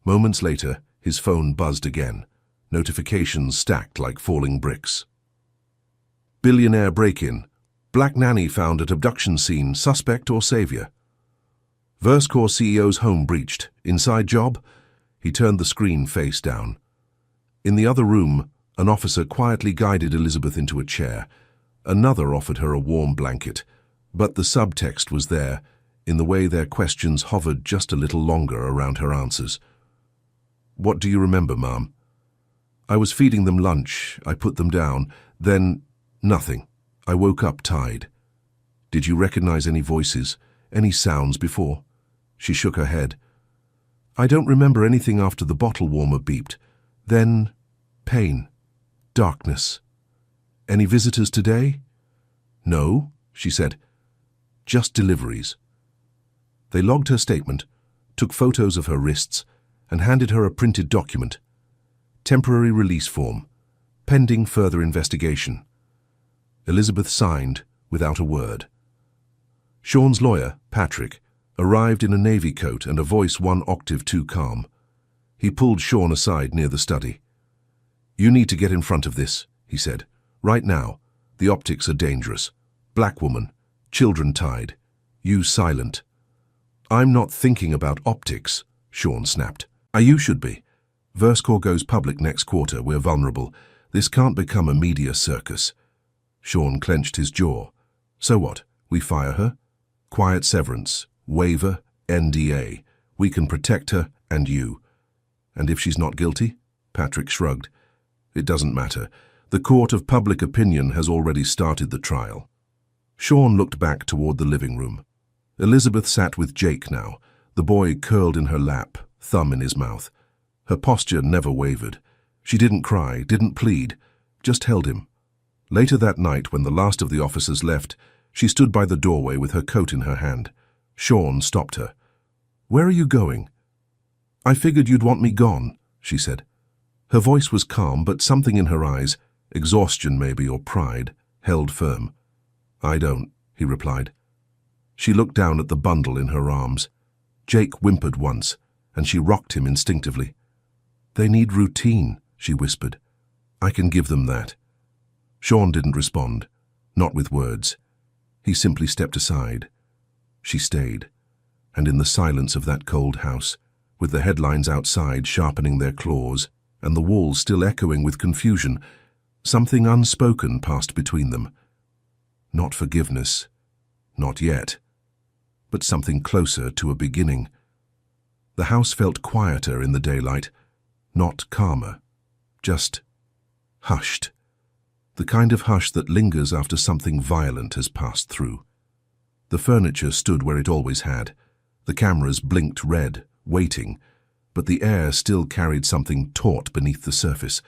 Moments later, his phone buzzed again. Notifications stacked like falling bricks. Billionaire break-in. Black nanny found at abduction scene, suspect or savior. Verscore CEO's home breached. Inside job? He turned the screen face down. In the other room, an officer quietly guided Elizabeth into a chair. Another offered her a warm blanket. But the subtext was there, in the way their questions hovered just a little longer around her answers. What do you remember, Ma'am? I was feeding them lunch. I put them down. Then, nothing. I woke up tired. Did you recognize any voices, any sounds before? She shook her head. I don't remember anything after the bottle warmer beeped. Then, pain. Darkness. Any visitors today? No, she said. Just deliveries. They logged her statement, took photos of her wrists, and handed her a printed document. Temporary release form, pending further investigation. Elizabeth signed without a word. Sean's lawyer, Patrick, arrived in a navy coat and a voice 1 octave too calm. He pulled Sean aside near the study. You need to get in front of this, he said. Right now. The optics are dangerous. Black woman. Children tied. You silent. I'm not thinking about optics, Sean snapped. You should be. Verscore goes public next quarter. We're vulnerable. This can't become a media circus. Sean clenched his jaw. So what? We fire her? Quiet severance. Waiver. NDA. We can protect her and you. And if she's not guilty? Patrick shrugged. It doesn't matter. The court of public opinion has already started the trial. Sean looked back toward the living room. Elizabeth sat with Jake now, the boy curled in her lap, thumb in his mouth. Her posture never wavered. She didn't cry, didn't plead, just held him. Later that night, when the last of the officers left, she stood by the doorway with her coat in her hand. Sean stopped her. Where are you going? I figured you'd want me gone, she said. Her voice was calm, but something in her eyes, exhaustion maybe or pride, held firm. I don't, he replied. She looked down at the bundle in her arms. Jake whimpered once, and she rocked him instinctively. They need routine, she whispered. I can give them that. Sean didn't respond, not with words. He simply stepped aside. She stayed, and in the silence of that cold house, with the headlines outside sharpening their claws, and the walls still echoing with confusion, something unspoken passed between them. Not forgiveness, not yet, but something closer to a beginning. The house felt quieter in the daylight, not calmer, just hushed. The kind of hush that lingers after something violent has passed through. The furniture stood where it always had. The cameras blinked red, waiting, but the air still carried something taut beneath the surface,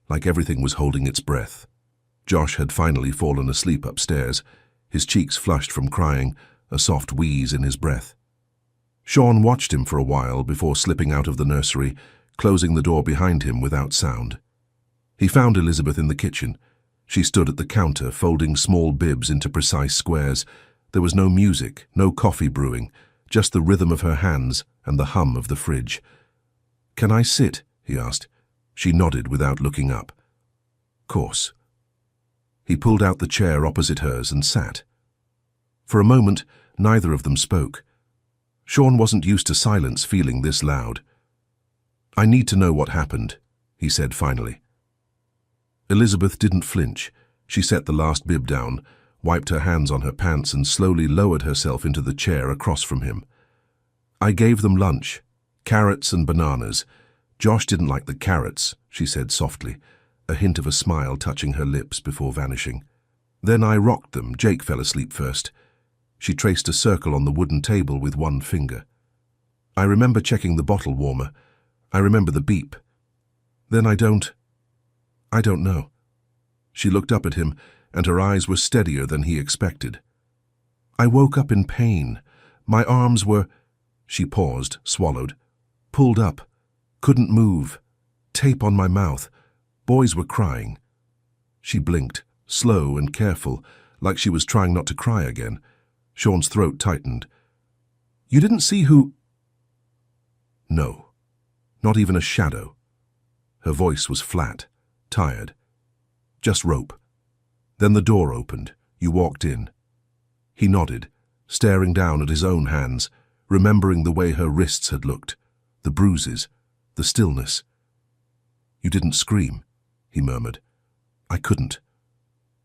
like everything was holding its breath. Josh had finally fallen asleep upstairs, his cheeks flushed from crying, a soft wheeze in his breath. Sean watched him for a while before slipping out of the nursery, closing the door behind him without sound. He found Elizabeth in the kitchen. She stood at the counter, folding small bibs into precise squares. There was no music, no coffee brewing, just the rhythm of her hands and the hum of the fridge. "Can I sit?" he asked. She nodded without looking up. "Course." He pulled out the chair opposite hers and sat. For a moment, neither of them spoke. Sean wasn't used to silence feeling this loud. "I need to know what happened," he said finally. Elizabeth didn't flinch. She set the last bib down, wiped her hands on her pants and slowly lowered herself into the chair across from him. "I gave them lunch, carrots and bananas. Josh didn't like the carrots," she said softly, a hint of a smile touching her lips before vanishing. "Then I rocked them. Jake fell asleep first." She traced a circle on the wooden table with one finger. "I remember checking the bottle warmer. I remember the beep. Then I don't know." She looked up at him, and her eyes were steadier than he expected. "I woke up in pain. My arms were—" She paused, swallowed. "Pulled up. Couldn't move. Tape on my mouth. Boys were crying." She blinked, slow and careful, like she was trying not to cry again. Sean's throat tightened. "You didn't see who—" "No. Not even a shadow." Her voice was flat, tired. "Just rope. Then the door opened. You walked in." He nodded, staring down at his own hands, remembering the way her wrists had looked, the bruises, the stillness. "You didn't scream," he murmured. "I couldn't."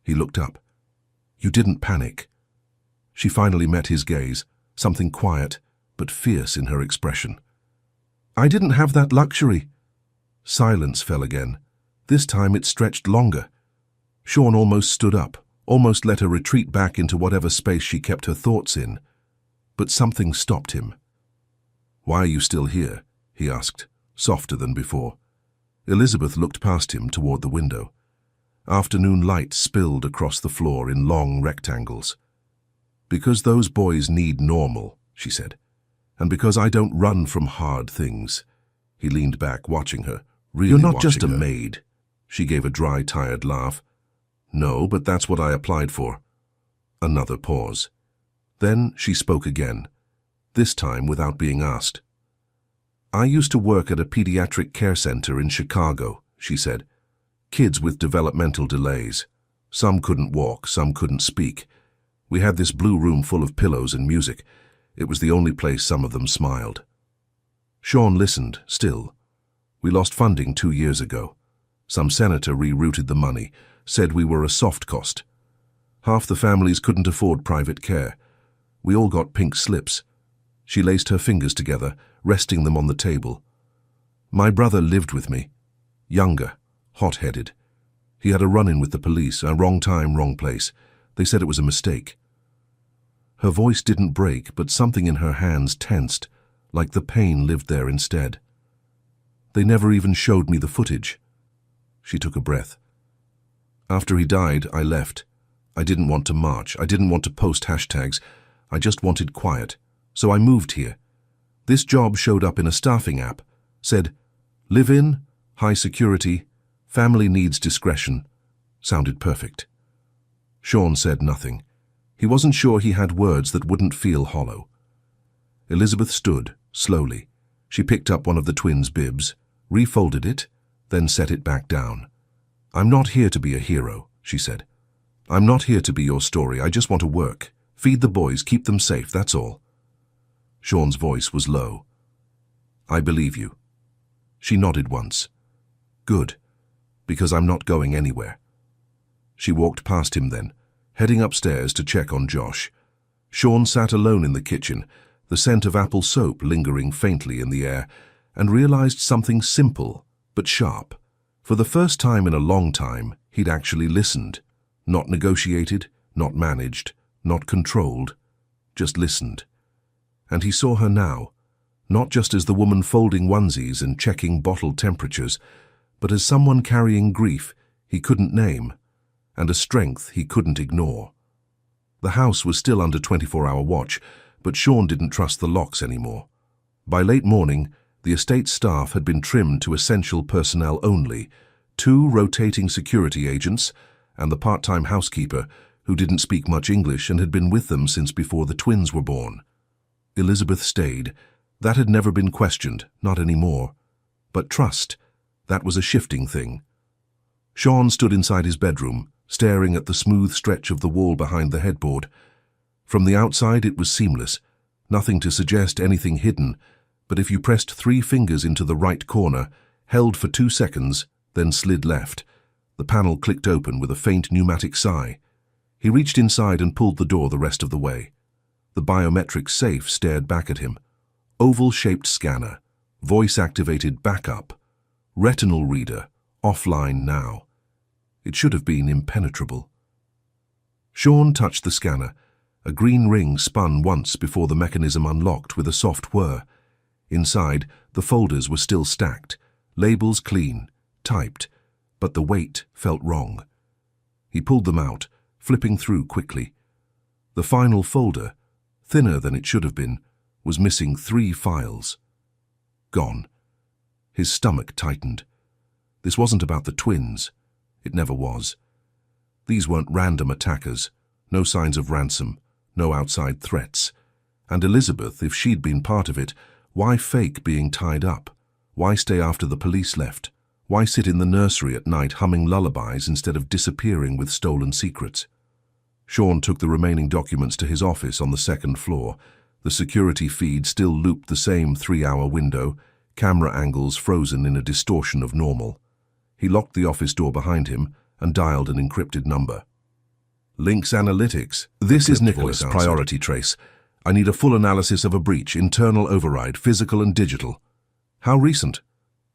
He looked up. "You didn't panic." She finally met his gaze, something quiet but fierce in her expression. "I didn't have that luxury." Silence fell again. This time it stretched longer. Sean almost stood up, almost let her retreat back into whatever space she kept her thoughts in. But something stopped him. "Why are you still here?" he asked, softer than before. Elizabeth looked past him toward the window. Afternoon light spilled across the floor in long rectangles. "Because those boys need normal," she said. "And because I don't run from hard things." He leaned back, watching her, really "You're not watching just a her. maid." She gave a dry, tired laugh. "No, but that's what I applied for." Another pause. Then she spoke again, this time without being asked. "I used to work at a pediatric care center in Chicago," she said. "Kids with developmental delays. Some couldn't walk, some couldn't speak. We had this blue room full of pillows and music. It was the only place some of them smiled." Sean listened, still. "We lost funding 2 years ago. Some senator rerouted the money, said we were a soft cost. Half the families couldn't afford private care. We all got pink slips." She laced her fingers together, resting them on the table. "My brother lived with me. Younger, hot-headed. He had a run-in with the police, a wrong time, wrong place. They said it was a mistake." Her voice didn't break, but something in her hands tensed, like the pain lived there instead. "They never even showed me the footage." She took a breath. "After he died, I left. I didn't want to march. I didn't want to post hashtags. I just wanted quiet. So I moved here. This job showed up in a staffing app. Said, live in, high security, family needs discretion. Sounded perfect." Sean said nothing. He wasn't sure he had words that wouldn't feel hollow. Elizabeth stood, slowly. She picked up one of the twins' bibs, refolded it, then set it back down. "I'm not here to be a hero," she said. "I'm not here to be your story. I just want to work. Feed the boys, keep them safe, that's all." Sean's voice was low. "I believe you." She nodded once. "Good, because I'm not going anywhere." She walked past him then, heading upstairs to check on Josh. Sean sat alone in the kitchen, the scent of apple soap lingering faintly in the air, and realized something simple but sharp. For the first time in a long time, he'd actually listened. Not negotiated, not managed, not controlled, just listened. And he saw her now, not just as the woman folding onesies and checking bottle temperatures, but as someone carrying grief he couldn't name, and a strength he couldn't ignore. The house was still under 24-hour watch, but Sean didn't trust the locks anymore. By late morning, the estate staff had been trimmed to essential personnel only, 2 rotating security agents and the part-time housekeeper, who didn't speak much English and had been with them since before the twins were born. Elizabeth stayed. That had never been questioned, not anymore. But trust, that was a shifting thing. Sean stood inside his bedroom, staring at the smooth stretch of the wall behind the headboard. From the outside it was seamless, nothing to suggest anything hidden, but if you pressed 3 fingers into the right corner, held for 2 seconds, then slid left, the panel clicked open with a faint pneumatic sigh. He reached inside and pulled the door the rest of the way. The biometric safe stared back at him. Oval-shaped scanner, voice-activated backup, retinal reader, offline now. It should have been impenetrable. Sean touched the scanner. A green ring spun once before the mechanism unlocked with a soft whir. Inside, the folders were still stacked, labels clean, typed, but the weight felt wrong. He pulled them out, flipping through quickly. The final folder, thinner than it should have been, was missing 3 files. Gone. His stomach tightened. This wasn't about the twins. It never was. These weren't random attackers, no signs of ransom, no outside threats. And Elizabeth, if she'd been part of it, why fake being tied up? Why stay after the police left? Why sit in the nursery at night humming lullabies instead of disappearing with stolen secrets? Sean took the remaining documents to his office on the 2nd floor. The security feed still looped the same 3-hour window, camera angles frozen in a distortion of normal. He locked the office door behind him and dialed an encrypted number. Lynx Analytics. This is Nicholas, Priority Trace. I need a full analysis of a breach, internal override, physical and digital. How recent?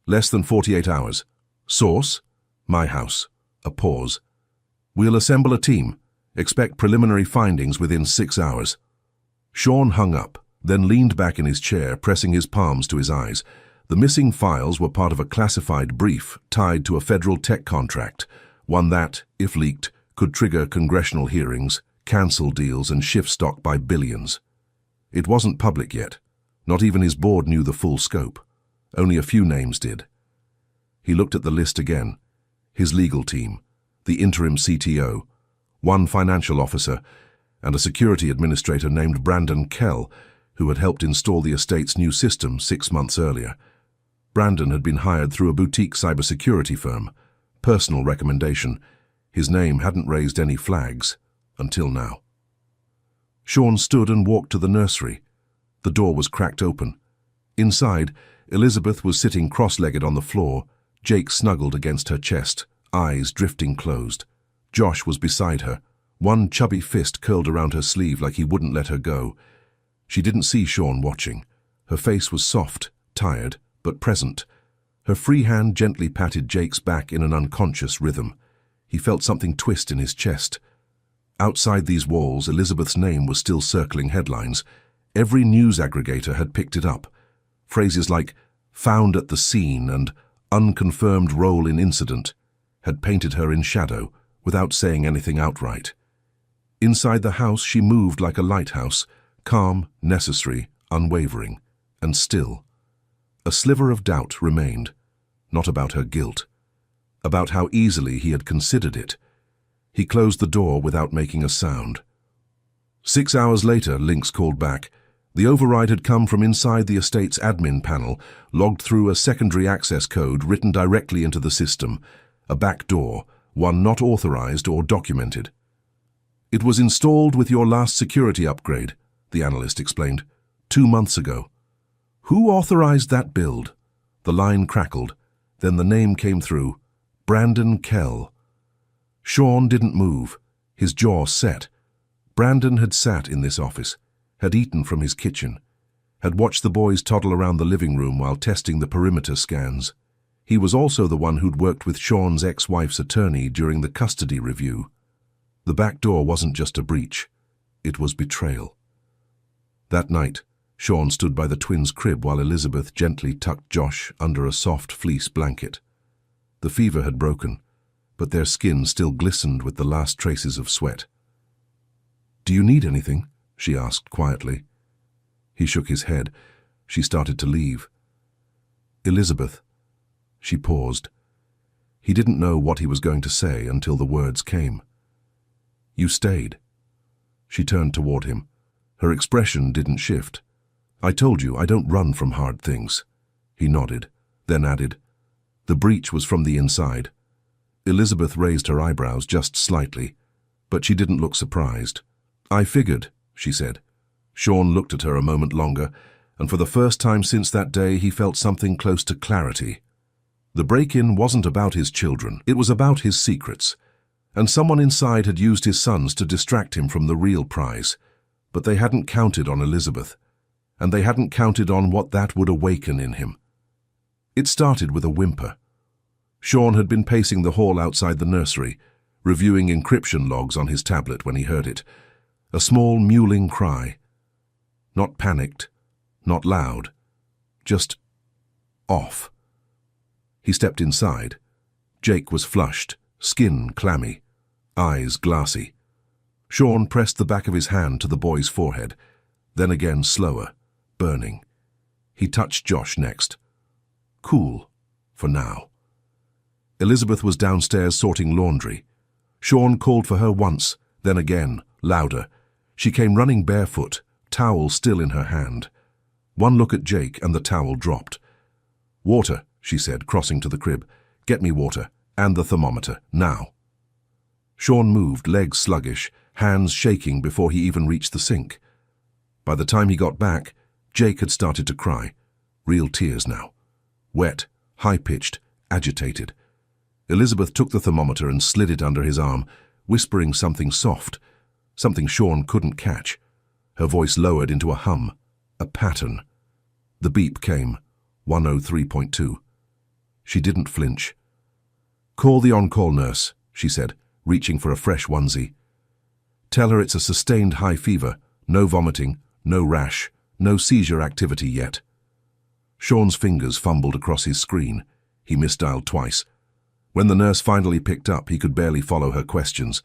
Less than 48 hours. Source? My house. A pause. We'll assemble a team. Expect preliminary findings within 6 hours. Sean hung up, then leaned back in his chair, pressing his palms to his eyes. The missing files were part of a classified brief tied to a federal tech contract, one that, if leaked, could trigger congressional hearings, cancel deals and shift stock by billions. It wasn't public yet. Not even his board knew the full scope. Only a few names did. He looked at the list again. His legal team, the interim CTO, 1 financial officer, and a security administrator named Brandon Kell, who had helped install the estate's new system 6 months earlier. Brandon had been hired through a boutique cybersecurity firm. Personal recommendation. His name hadn't raised any flags, until now. Sean stood and walked to the nursery. The door was cracked open. Inside, Elizabeth was sitting cross-legged on the floor, Jake snuggled against her chest, eyes drifting closed. Josh was beside her, one chubby fist curled around her sleeve like he wouldn't let her go. She didn't see Sean watching. Her face was soft, tired, but present. Her free hand gently patted Jake's back in an unconscious rhythm. He felt something twist in his chest. Outside these walls, Elizabeth's name was still circling headlines. Every news aggregator had picked it up. Phrases like "found at the scene" and "unconfirmed role in incident" had painted her in shadow without saying anything outright. Inside the house she moved like a lighthouse, calm, necessary, unwavering, and still. A sliver of doubt remained, not about her guilt, about how easily he had considered it. He closed the door without making a sound. 6 hours later, Lynx called back. The override had come from inside the estate's admin panel, logged through a secondary access code written directly into the system, a back door, one not authorized or documented. It was installed with your last security upgrade, the analyst explained, 2 months ago. Who authorized that build? The line crackled. Then the name came through. Brandon Kell. Sean didn't move, his jaw set. Brandon had sat in this office, had eaten from his kitchen, had watched the boys toddle around the living room while testing the perimeter scans. He was also the one who'd worked with Sean's ex-wife's attorney during the custody review. The back door wasn't just a breach, it was betrayal. That night, Sean stood by the twins' crib while Elizabeth gently tucked Josh under a soft fleece blanket. The fever had broken, but their skin still glistened with the last traces of sweat. "Do you need anything?" she asked quietly. He shook his head. She started to leave. "Elizabeth." She paused. He didn't know what he was going to say until the words came. "You stayed." She turned toward him. Her expression didn't shift. "I told you, I don't run from hard things." He nodded, then added, "The breach was from the inside." Elizabeth raised her eyebrows just slightly, but she didn't look surprised. "I figured," she said. Sean looked at her a moment longer, and for the first time since that day he felt something close to clarity. The break-in wasn't about his children, it was about his secrets, and someone inside had used his sons to distract him from the real prize. But they hadn't counted on Elizabeth, and they hadn't counted on what that would awaken in him. It started with a whimper. Sean had been pacing the hall outside the nursery, reviewing encryption logs on his tablet when he heard it. A small mewling cry. Not panicked, not loud, just off. He stepped inside. Jake was flushed, skin clammy, eyes glassy. Sean pressed the back of his hand to the boy's forehead, then again slower, burning. He touched Josh next. Cool, for now. Elizabeth was downstairs sorting laundry. Sean called for her once, then again, louder. She came running barefoot, towel still in her hand. One look at Jake and the towel dropped. "Water," she said, crossing to the crib. "Get me water, and the thermometer, now." Sean moved, legs sluggish, hands shaking before he even reached the sink. By the time he got back, Jake had started to cry. Real tears now. Wet, high-pitched, agitated. Elizabeth took the thermometer and slid it under his arm, whispering something soft, something Sean couldn't catch. Her voice lowered into a hum, a pattern. The beep came, 103.2. She didn't flinch. "Call the on-call nurse," she said, reaching for a fresh onesie. "Tell her it's a sustained high fever, no vomiting, no rash, no seizure activity yet." Sean's fingers fumbled across his screen. He misdialed twice. When the nurse finally picked up, he could barely follow her questions.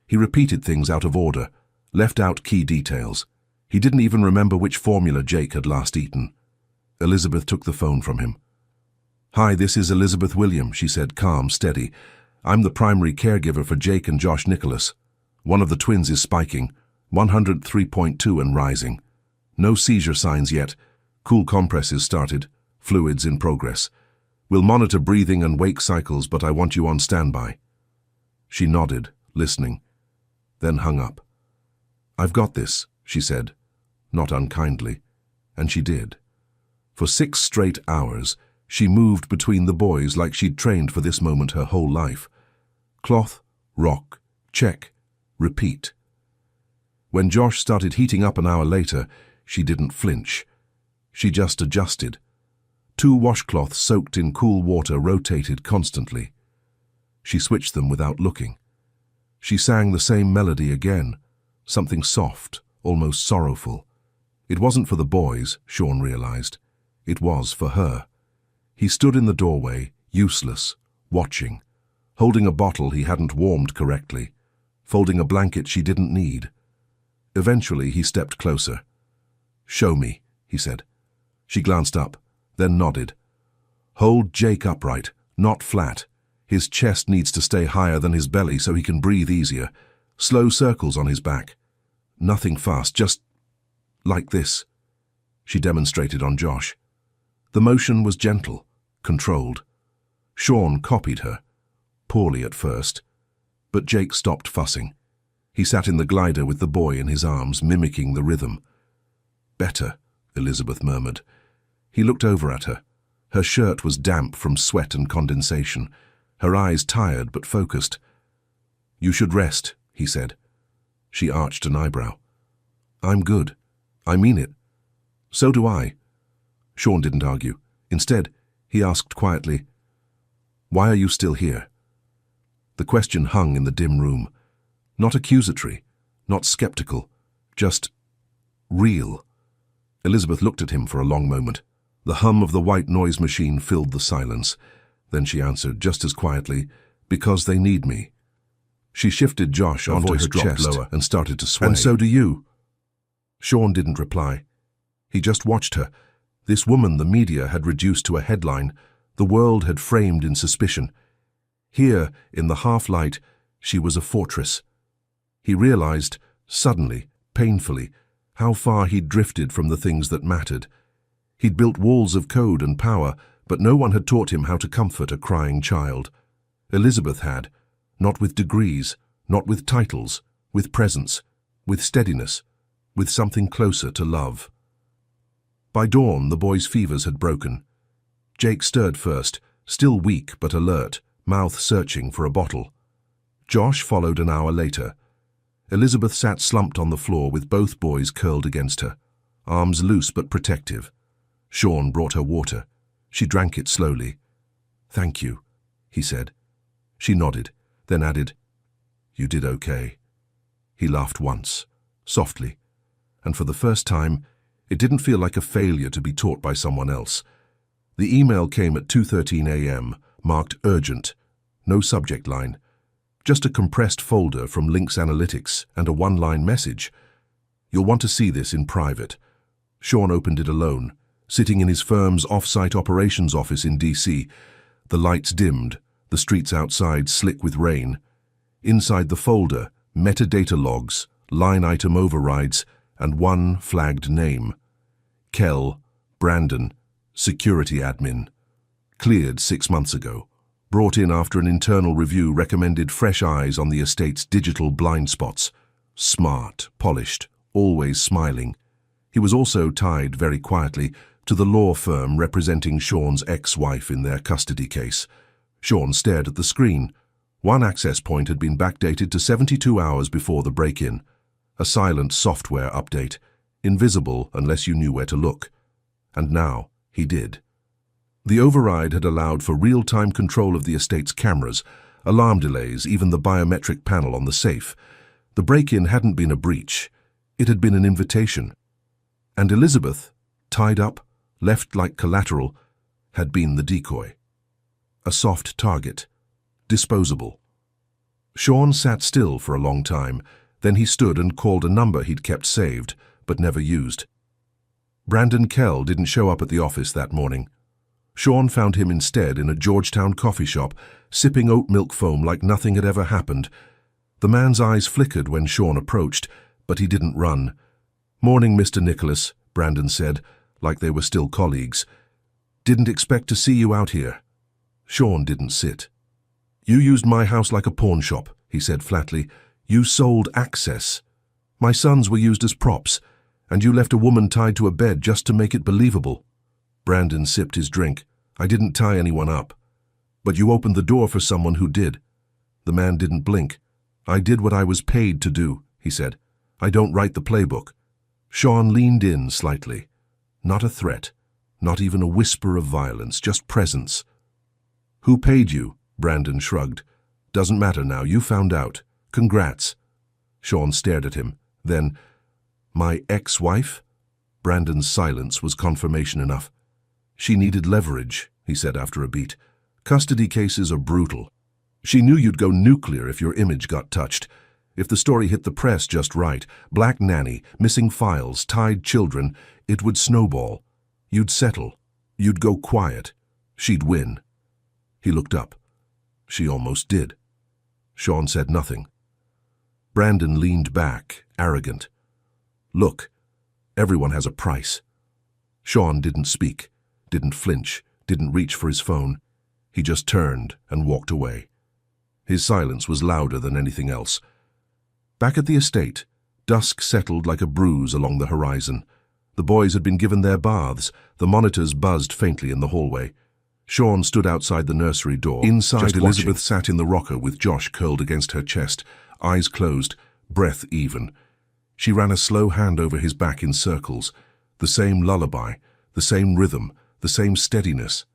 He repeated things out of order, left out key details. He didn't even remember which formula Jake had last eaten. Elizabeth took the phone from him. "Hi, this is Elizabeth William," she said, calm, steady. "I'm the primary caregiver for Jake and Josh Nicholas. One of the twins is spiking, 103.2 and rising. No seizure signs yet. Cool compresses started, fluids in progress. We'll monitor breathing and wake cycles, but I want you on standby." She nodded, listening, then hung up. "I've got this," she said, not unkindly, and she did. For 6 straight hours, she moved between the boys like she'd trained for this moment her whole life. Cloth, rock, check, repeat. When Josh started heating up an hour later, she didn't flinch. She just adjusted. 2 washcloths soaked in cool water rotated constantly. She switched them without looking. She sang the same melody again, something soft, almost sorrowful. It wasn't for the boys, Sean realized. It was for her. He stood in the doorway, useless, watching, holding a bottle he hadn't warmed correctly, folding a blanket she didn't need. Eventually, he stepped closer. "Show me," he said. She glanced up, then nodded. "Hold Jake upright, not flat. His chest needs to stay higher than his belly so he can breathe easier. Slow circles on his back. Nothing fast, just like this." She demonstrated on Josh. The motion was gentle, controlled. Sean copied her, poorly at first, but Jake stopped fussing. He sat in the glider with the boy in his arms, mimicking the rhythm. "Better," Elizabeth murmured. He looked over at her. Her shirt was damp from sweat and condensation, her eyes tired but focused. "You should rest," he said. She arched an eyebrow. "I'm good. I mean it." "So do I." Sean didn't argue. Instead, he asked quietly, "Why are you still here?" The question hung in the dim room. Not accusatory, not skeptical, just real. Elizabeth looked at him for a long moment. The hum of the white noise machine filled the silence. Then she answered just as quietly, Because they need me. She shifted Josh onto her chest lower and started to sway. And so do you. Sean didn't reply. He just watched her. This woman the media had reduced to a headline, the world had framed in suspicion. Here, in the half-light, she was a fortress. He realized, suddenly, painfully, how far he'd drifted from the things that mattered. He'd built walls of code and power, but no one had taught him how to comfort a crying child. Elizabeth had, not with degrees, not with titles, with presence, with steadiness, with something closer to love. By dawn, the boy's fevers had broken. Jake stirred first, still weak but alert, mouth searching for a bottle. Josh followed an hour later. Elizabeth sat slumped on the floor with both boys curled against her, arms loose but protective. Sean brought her water. She drank it slowly. "Thank you," he said. She nodded, then added, "You did okay." He laughed once, softly, and for the first time, it didn't feel like a failure to be taught by someone else. The email came at 2:13 a.m., marked urgent, no subject line, just a compressed folder from Links Analytics and a one-line message. "You'll want to see this in private." Sean opened it alone, sitting in his firm's off-site operations office in D.C. The lights dimmed, the streets outside slick with rain. Inside the folder, metadata logs, line item overrides, and one flagged name. Kell, Brandon, security admin. Cleared 6 months ago. Brought in after an internal review recommended fresh eyes on the estate's digital blind spots. Smart, polished, always smiling. He was also tied, very quietly, to the law firm representing Sean's ex-wife in their custody case. Sean stared at the screen. One access point had been backdated to 72 hours before the break-in. A silent software update, invisible unless you knew where to look. And now, he did. The override had allowed for real-time control of the estate's cameras, alarm delays, even the biometric panel on the safe. The break-in hadn't been a breach. It had been an invitation. And Elizabeth, tied up, left like collateral, had been the decoy. A soft target. Disposable. Sean sat still for a long time. Then he stood and called a number he'd kept saved, but never used. Brandon Kell didn't show up at the office that morning. Sean found him instead in a Georgetown coffee shop, sipping oat milk foam like nothing had ever happened. The man's eyes flickered when Sean approached, but he didn't run. "Morning, Mr. Nicholas," Brandon said, like they were still colleagues. "Didn't expect to see you out here." Sean didn't sit. "You used my house like a pawn shop," he said flatly. "You sold access. My sons were used as props, and you left a woman tied to a bed just to make it believable." Brandon sipped his drink. "I didn't tie anyone up. But you opened the door for someone who did." The man didn't blink. "I did what I was paid to do," he said. "I don't write the playbook." Sean leaned in slightly. Not a threat, not even a whisper of violence, just presence. "Who paid you?" Brandon shrugged. "Doesn't matter now, you found out. Congrats." Sean stared at him. Then, "My ex-wife?" Brandon's silence was confirmation enough. "She needed leverage," he said after a beat. "Custody cases are brutal. She knew you'd go nuclear if your image got touched. If the story hit the press just right, black nanny, missing files, tied children, it would snowball. You'd settle. You'd go quiet. She'd win." He looked up. She almost did. Sean said nothing. Brandon leaned back, arrogant. "Look, everyone has a price." Sean didn't speak, didn't flinch, didn't reach for his phone. He just turned and walked away. His silence was louder than anything else. Back at the estate, dusk settled like a bruise along the horizon. The boys had been given their baths. The monitors buzzed faintly in the hallway. Sean stood outside the nursery door. Inside, Elizabeth sat in the rocker with Josh curled against her chest, eyes closed, breath even. She ran a slow hand over his back in circles. The same lullaby, the same rhythm, the same steadiness.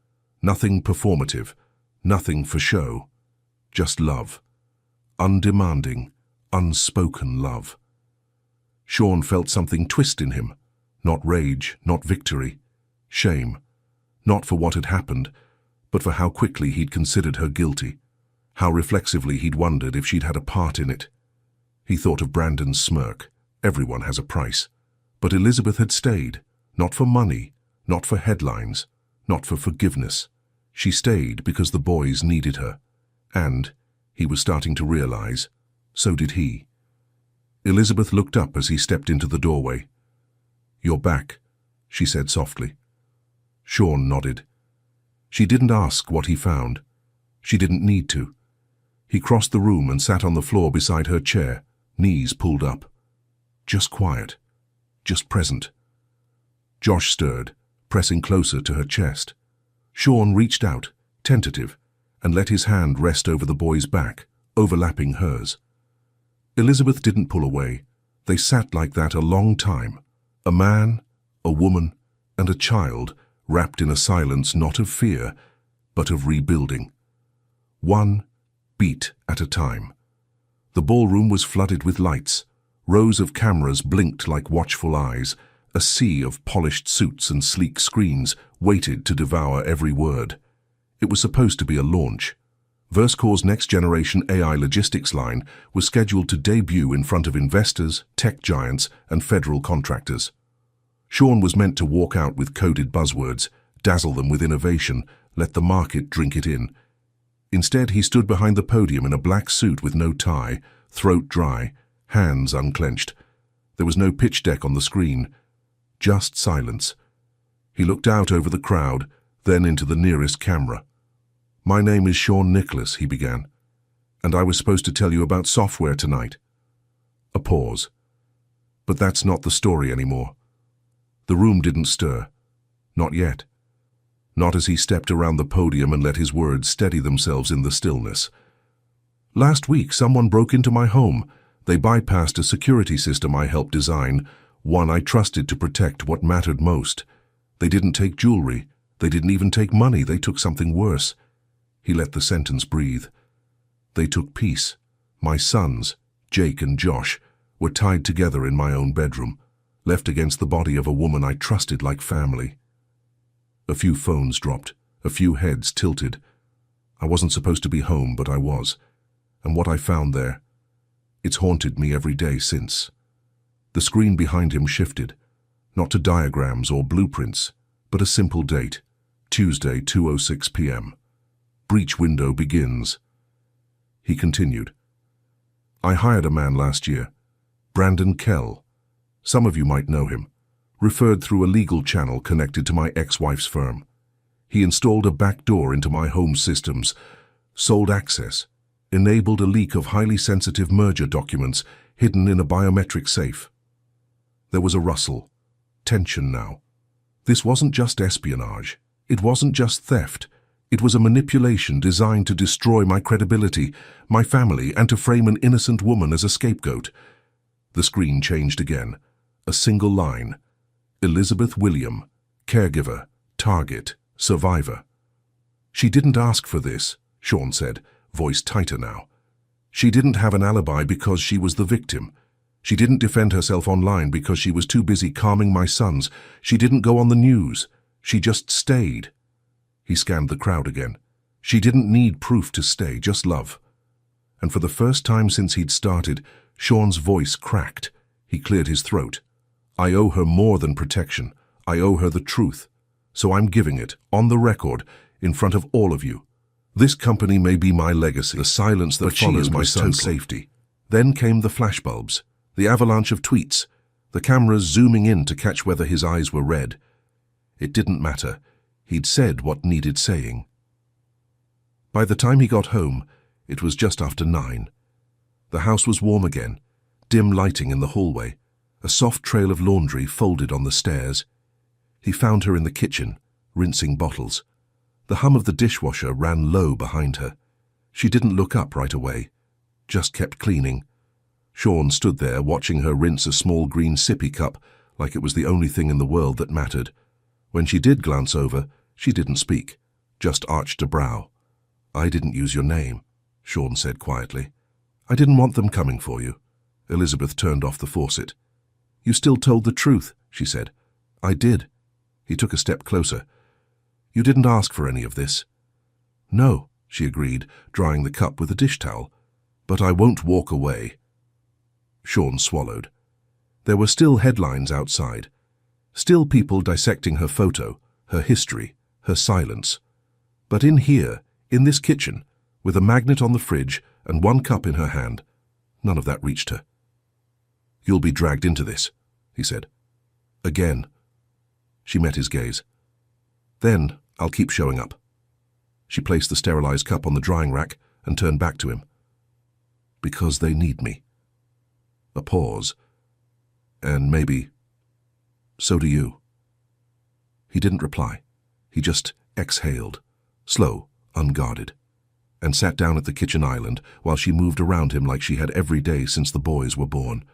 Nothing performative, nothing for show. Just love. Undemanding, unspoken love. Sean felt something twist in him. Not rage, not victory. Shame. Not for what had happened, but for how quickly he'd considered her guilty. How reflexively he'd wondered if she'd had a part in it. He thought of Brandon's smirk. Everyone has a price. But Elizabeth had stayed, not for money, not for headlines, not for forgiveness. She stayed because the boys needed her. And, he was starting to realize, so did he. Elizabeth looked up as he stepped into the doorway. "You're back," she said softly. Sean nodded. She didn't ask what he found. She didn't need to. He crossed the room and sat on the floor beside her chair, knees pulled up. Just quiet. Just present. Josh stirred, pressing closer to her chest. Sean reached out, tentative, and let his hand rest over the boy's back, overlapping hers. Elizabeth didn't pull away. They sat like that a long time. A man, a woman, and a child, wrapped in a silence not of fear, but of rebuilding. One beat at a time. The ballroom was flooded with lights. Rows of cameras blinked like watchful eyes. A sea of polished suits and sleek screens waited to devour every word. It was supposed to be a launch. VerseCore's next-generation AI logistics line was scheduled to debut in front of investors, tech giants, and federal contractors. Sean was meant to walk out with coded buzzwords, dazzle them with innovation, let the market drink it in. Instead, he stood behind the podium in a black suit with no tie, throat dry, hands unclenched. There was no pitch deck on the screen, just silence. He looked out over the crowd, then into the nearest camera. "My name is Sean Nicholas," he began, "and I was supposed to tell you about software tonight." A pause. But that's not the story anymore. The room didn't stir. Not yet. Not as he stepped around the podium and let his words steady themselves in the stillness. "Last week, someone broke into my home. They bypassed a security system I helped design, one I trusted to protect what mattered most. They didn't take jewelry. They didn't even take money. They took something worse." He let the sentence breathe. "They took peace. My sons, Jake and Josh, were tied together in my own bedroom, left against the body of a woman I trusted like family." A few phones dropped, a few heads tilted. I wasn't supposed to be home, but I was. And what I found there, it's haunted me every day since. The screen behind him shifted, not to diagrams or blueprints, but a simple date, Tuesday, 2:06 p.m. Breach window begins. He continued. "I hired a man last year, Brandon Kell. Some of you might know him. Referred through a legal channel connected to my ex-wife's firm. He installed a back door into my home systems, sold access, enabled a leak of highly sensitive merger documents hidden in a biometric safe." There was a rustle. Tension now. This wasn't just espionage. It wasn't just theft. It was a manipulation designed to destroy my credibility, my family, and to frame an innocent woman as a scapegoat. The screen changed again. A single line. Elizabeth William, caregiver, target, survivor. "She didn't ask for this," Sean said, voice tighter now. "She didn't have an alibi because she was the victim. She didn't defend herself online because she was too busy calming my sons. She didn't go on the news. She just stayed." He scanned the crowd again. She didn't need proof to stay, just love. And for the first time since he'd started, Sean's voice cracked. He cleared his throat. "I owe her more than protection. I owe her the truth. So I'm giving it, on the record, in front of all of you. This company may be my legacy, the silence that follows my son's safety." Then came the flashbulbs, the avalanche of tweets, the cameras zooming in to catch whether his eyes were red. It didn't matter. He'd said what needed saying. By the time he got home, it was just after 9. The house was warm again, dim lighting in the hallway, a soft trail of laundry folded on the stairs. He found her in the kitchen, rinsing bottles. The hum of the dishwasher ran low behind her. She didn't look up right away, just kept cleaning. Sean stood there watching her rinse a small green sippy cup like it was the only thing in the world that mattered. When she did glance over, she didn't speak, just arched a brow. "I didn't use your name," Sean said quietly. "I didn't want them coming for you." Elizabeth turned off the faucet. "You still told the truth," she said. "I did." He took a step closer. "You didn't ask for any of this." "No," she agreed, drying the cup with a dish towel. "But I won't walk away." Sean swallowed. There were still headlines outside. Still people dissecting her photo, her history, her silence. But in here, in this kitchen, with a magnet on the fridge and one cup in her hand, none of that reached her. "You'll be dragged into this," he said. "Again." She met his gaze. "Then I'll keep showing up." She placed the sterilized cup on the drying rack and turned back to him. "Because they need me." A pause. "And maybe, so do you." He didn't reply. He just exhaled, slow, unguarded, and sat down at the kitchen island while she moved around him like she had every day since the boys were born.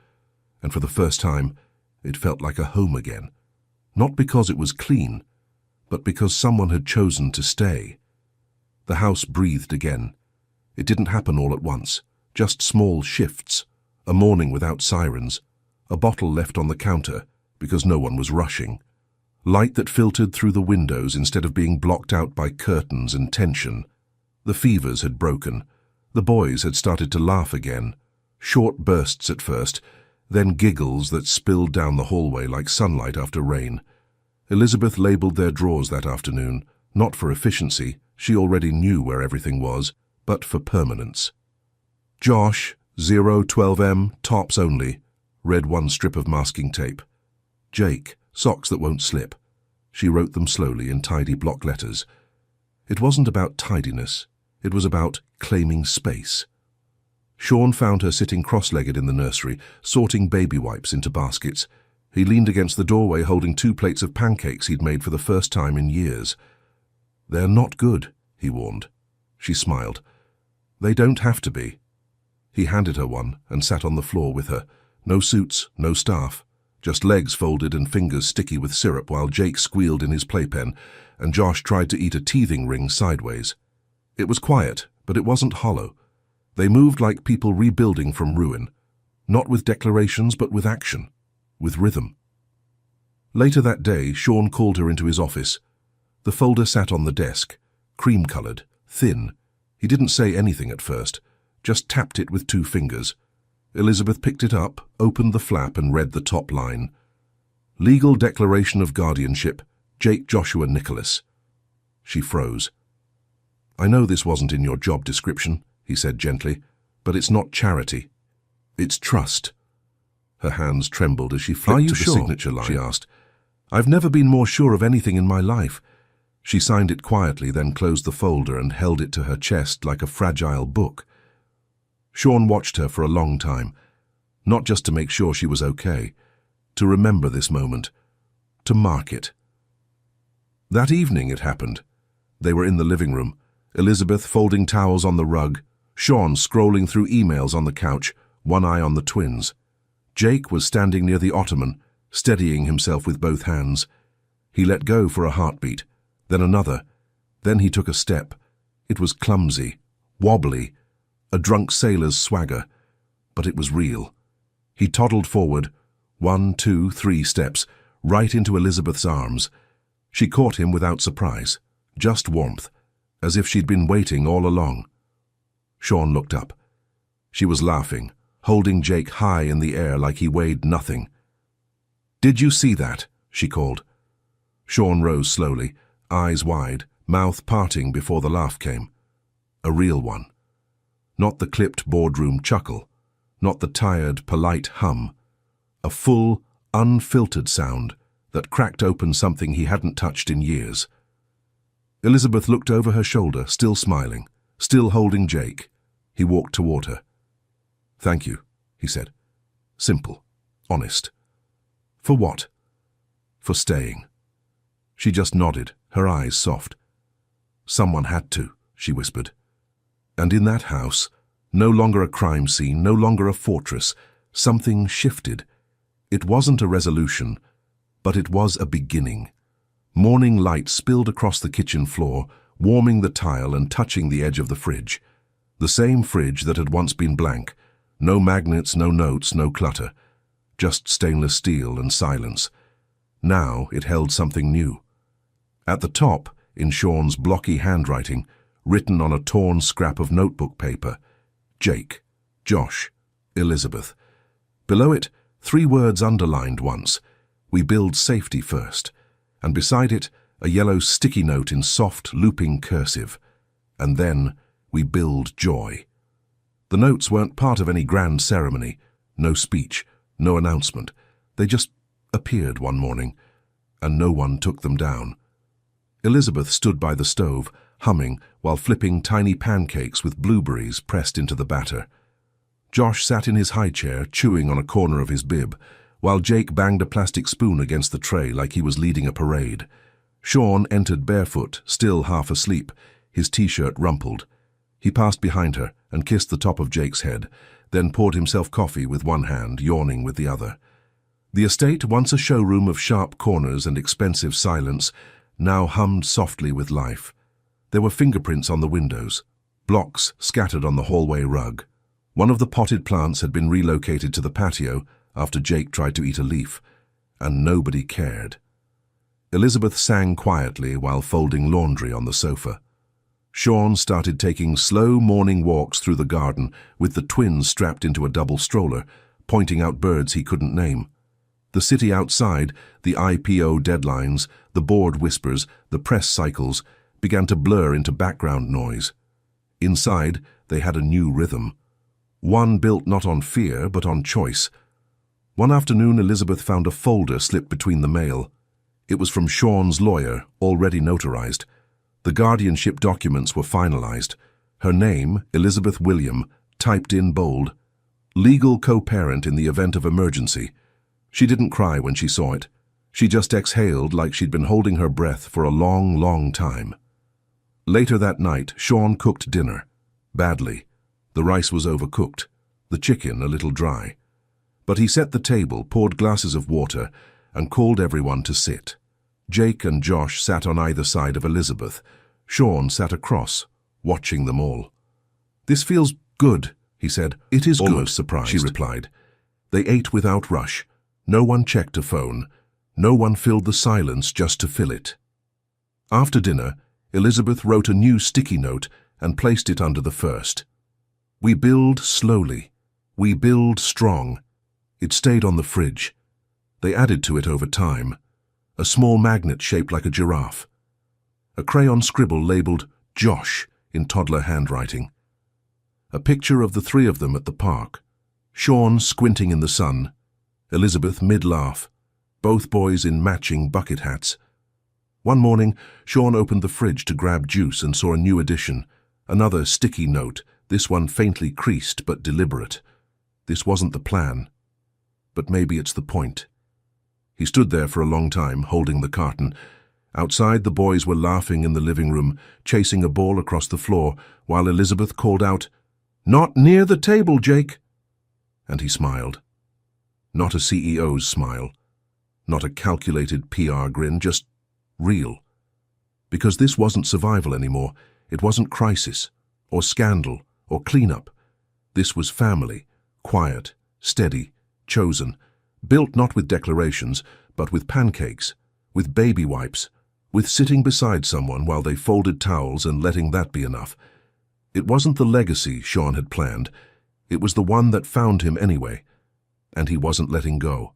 And for the first time, it felt like a home again. Not because it was clean, but because someone had chosen to stay. The house breathed again. It didn't happen all at once, just small shifts, a morning without sirens, a bottle left on the counter because no one was rushing, light that filtered through the windows instead of being blocked out by curtains and tension. The fevers had broken. The boys had started to laugh again, short bursts at first, then giggles that spilled down the hallway like sunlight after rain. Elizabeth labelled their drawers that afternoon, not for efficiency, she already knew where everything was, but for permanence. Josh, 012M, tops only, read one strip of masking tape. Jake, socks that won't slip. She wrote them slowly in tidy block letters. It wasn't about tidiness, it was about claiming space. Sean found her sitting cross-legged in the nursery, sorting baby wipes into baskets. He leaned against the doorway holding 2 plates of pancakes he'd made for the first time in years. "They're not good," he warned. She smiled. "They don't have to be." He handed her one and sat on the floor with her. No suits, no staff, just legs folded and fingers sticky with syrup while Jake squealed in his playpen and Josh tried to eat a teething ring sideways. It was quiet, but it wasn't hollow. They moved like people rebuilding from ruin, not with declarations but with action, with rhythm. Later that day, Sean called her into his office. The folder sat on the desk, cream-colored, thin. He didn't say anything at first, just tapped it with 2 fingers. Elizabeth picked it up, opened the flap and read the top line. "Legal Declaration of Guardianship, Jake Joshua Nicholas." She froze. "I know this wasn't in your job description," he said gently, "but it's not charity. It's trust." Her hands trembled as she flipped to the signature line. She asked. "I've never been more sure of anything in my life." She signed it quietly, then closed the folder and held it to her chest like a fragile book. Sean watched her for a long time, not just to make sure she was okay, to remember this moment, to mark it. That evening it happened. They were in the living room, Elizabeth folding towels on the rug, Sean scrolling through emails on the couch, one eye on the twins. Jake was standing near the ottoman, steadying himself with both hands. He let go for a heartbeat, then another. Then he took a step. It was clumsy, wobbly, a drunk sailor's swagger, but it was real. He toddled forward, 1, 2, 3 steps, right into Elizabeth's arms. She caught him without surprise, just warmth, as if she'd been waiting all along. Sean looked up. She was laughing, holding Jake high in the air like he weighed nothing. "Did you see that?" she called. Sean rose slowly, eyes wide, mouth parting before the laugh came. A real one. Not the clipped boardroom chuckle, not the tired, polite hum. A full, unfiltered sound that cracked open something he hadn't touched in years. Elizabeth looked over her shoulder, still smiling, still holding Jake. He walked toward her. "Thank you," he said. Simple, honest. "For what?" "For staying." She just nodded, her eyes soft. "Someone had to," she whispered. And in that house, no longer a crime scene, no longer a fortress, something shifted. It wasn't a resolution, but it was a beginning. Morning light spilled across the kitchen floor, warming the tile and touching the edge of the fridge. The same fridge that had once been blank. No magnets, no notes, no clutter. Just stainless steel and silence. Now it held something new. At the top, in Sean's blocky handwriting, written on a torn scrap of notebook paper. Jake, Josh, Elizabeth. Below it, 3 words underlined once. We build safety first. And beside it, a yellow sticky note in soft, looping cursive. And then, we build joy. The notes weren't part of any grand ceremony. No speech, no announcement. They just appeared one morning, and no one took them down. Elizabeth stood by the stove, humming while flipping tiny pancakes with blueberries pressed into the batter. Josh sat in his high chair, chewing on a corner of his bib, while Jake banged a plastic spoon against the tray like he was leading a parade. Sean entered barefoot, still half asleep, his t-shirt rumpled. He passed behind her and kissed the top of Jake's head, then poured himself coffee with one hand, yawning with the other. The estate, once a showroom of sharp corners and expensive silence, now hummed softly with life. There were fingerprints on the windows, blocks scattered on the hallway rug. One of the potted plants had been relocated to the patio after Jake tried to eat a leaf, and nobody cared. Elizabeth sang quietly while folding laundry on the sofa. Sean started taking slow morning walks through the garden with the twins strapped into a double stroller, pointing out birds he couldn't name. The city outside, the IPO deadlines, the board whispers, the press cycles, began to blur into background noise. Inside, they had a new rhythm. One built not on fear, but on choice. One afternoon, Elizabeth found a folder slipped between the mail. It was from Sean's lawyer, already notarized. The guardianship documents were finalized. Her name, Elizabeth William, typed in bold. Legal co-parent in the event of emergency. She didn't cry when she saw it. She just exhaled like she'd been holding her breath for a long, long time. Later that night, Sean cooked dinner. Badly. The rice was overcooked. The chicken a little dry. But he set the table, poured glasses of water, and called everyone to sit. Jake and Josh sat on either side of Elizabeth. Sean sat across, watching them all. "This feels good," he said. "It is almost good," surprised, she replied. They ate without rush. No one checked a phone. No one filled the silence just to fill it. After dinner, Elizabeth wrote a new sticky note and placed it under the first. "We build slowly. We build strong." It stayed on the fridge. They added to it over time. A small magnet shaped like a giraffe. A crayon scribble labeled Josh in toddler handwriting. A picture of the 3 of them at the park. Sean squinting in the sun. Elizabeth mid-laugh. Both boys in matching bucket hats. One morning, Sean opened the fridge to grab juice and saw a new addition. Another sticky note, this one faintly creased but deliberate. This wasn't the plan. But maybe it's the point. He stood there for a long time, holding the carton. Outside, the boys were laughing in the living room, chasing a ball across the floor, while Elizabeth called out, "Not near the table, Jake!" And he smiled. Not a CEO's smile. Not a calculated PR grin, just real. Because this wasn't survival anymore. It wasn't crisis, or scandal, or cleanup. This was family, quiet, steady, chosen, built not with declarations, but with pancakes, with baby wipes, with sitting beside someone while they folded towels and letting that be enough. It wasn't the legacy Sean had planned. It was the one that found him anyway, and he wasn't letting go.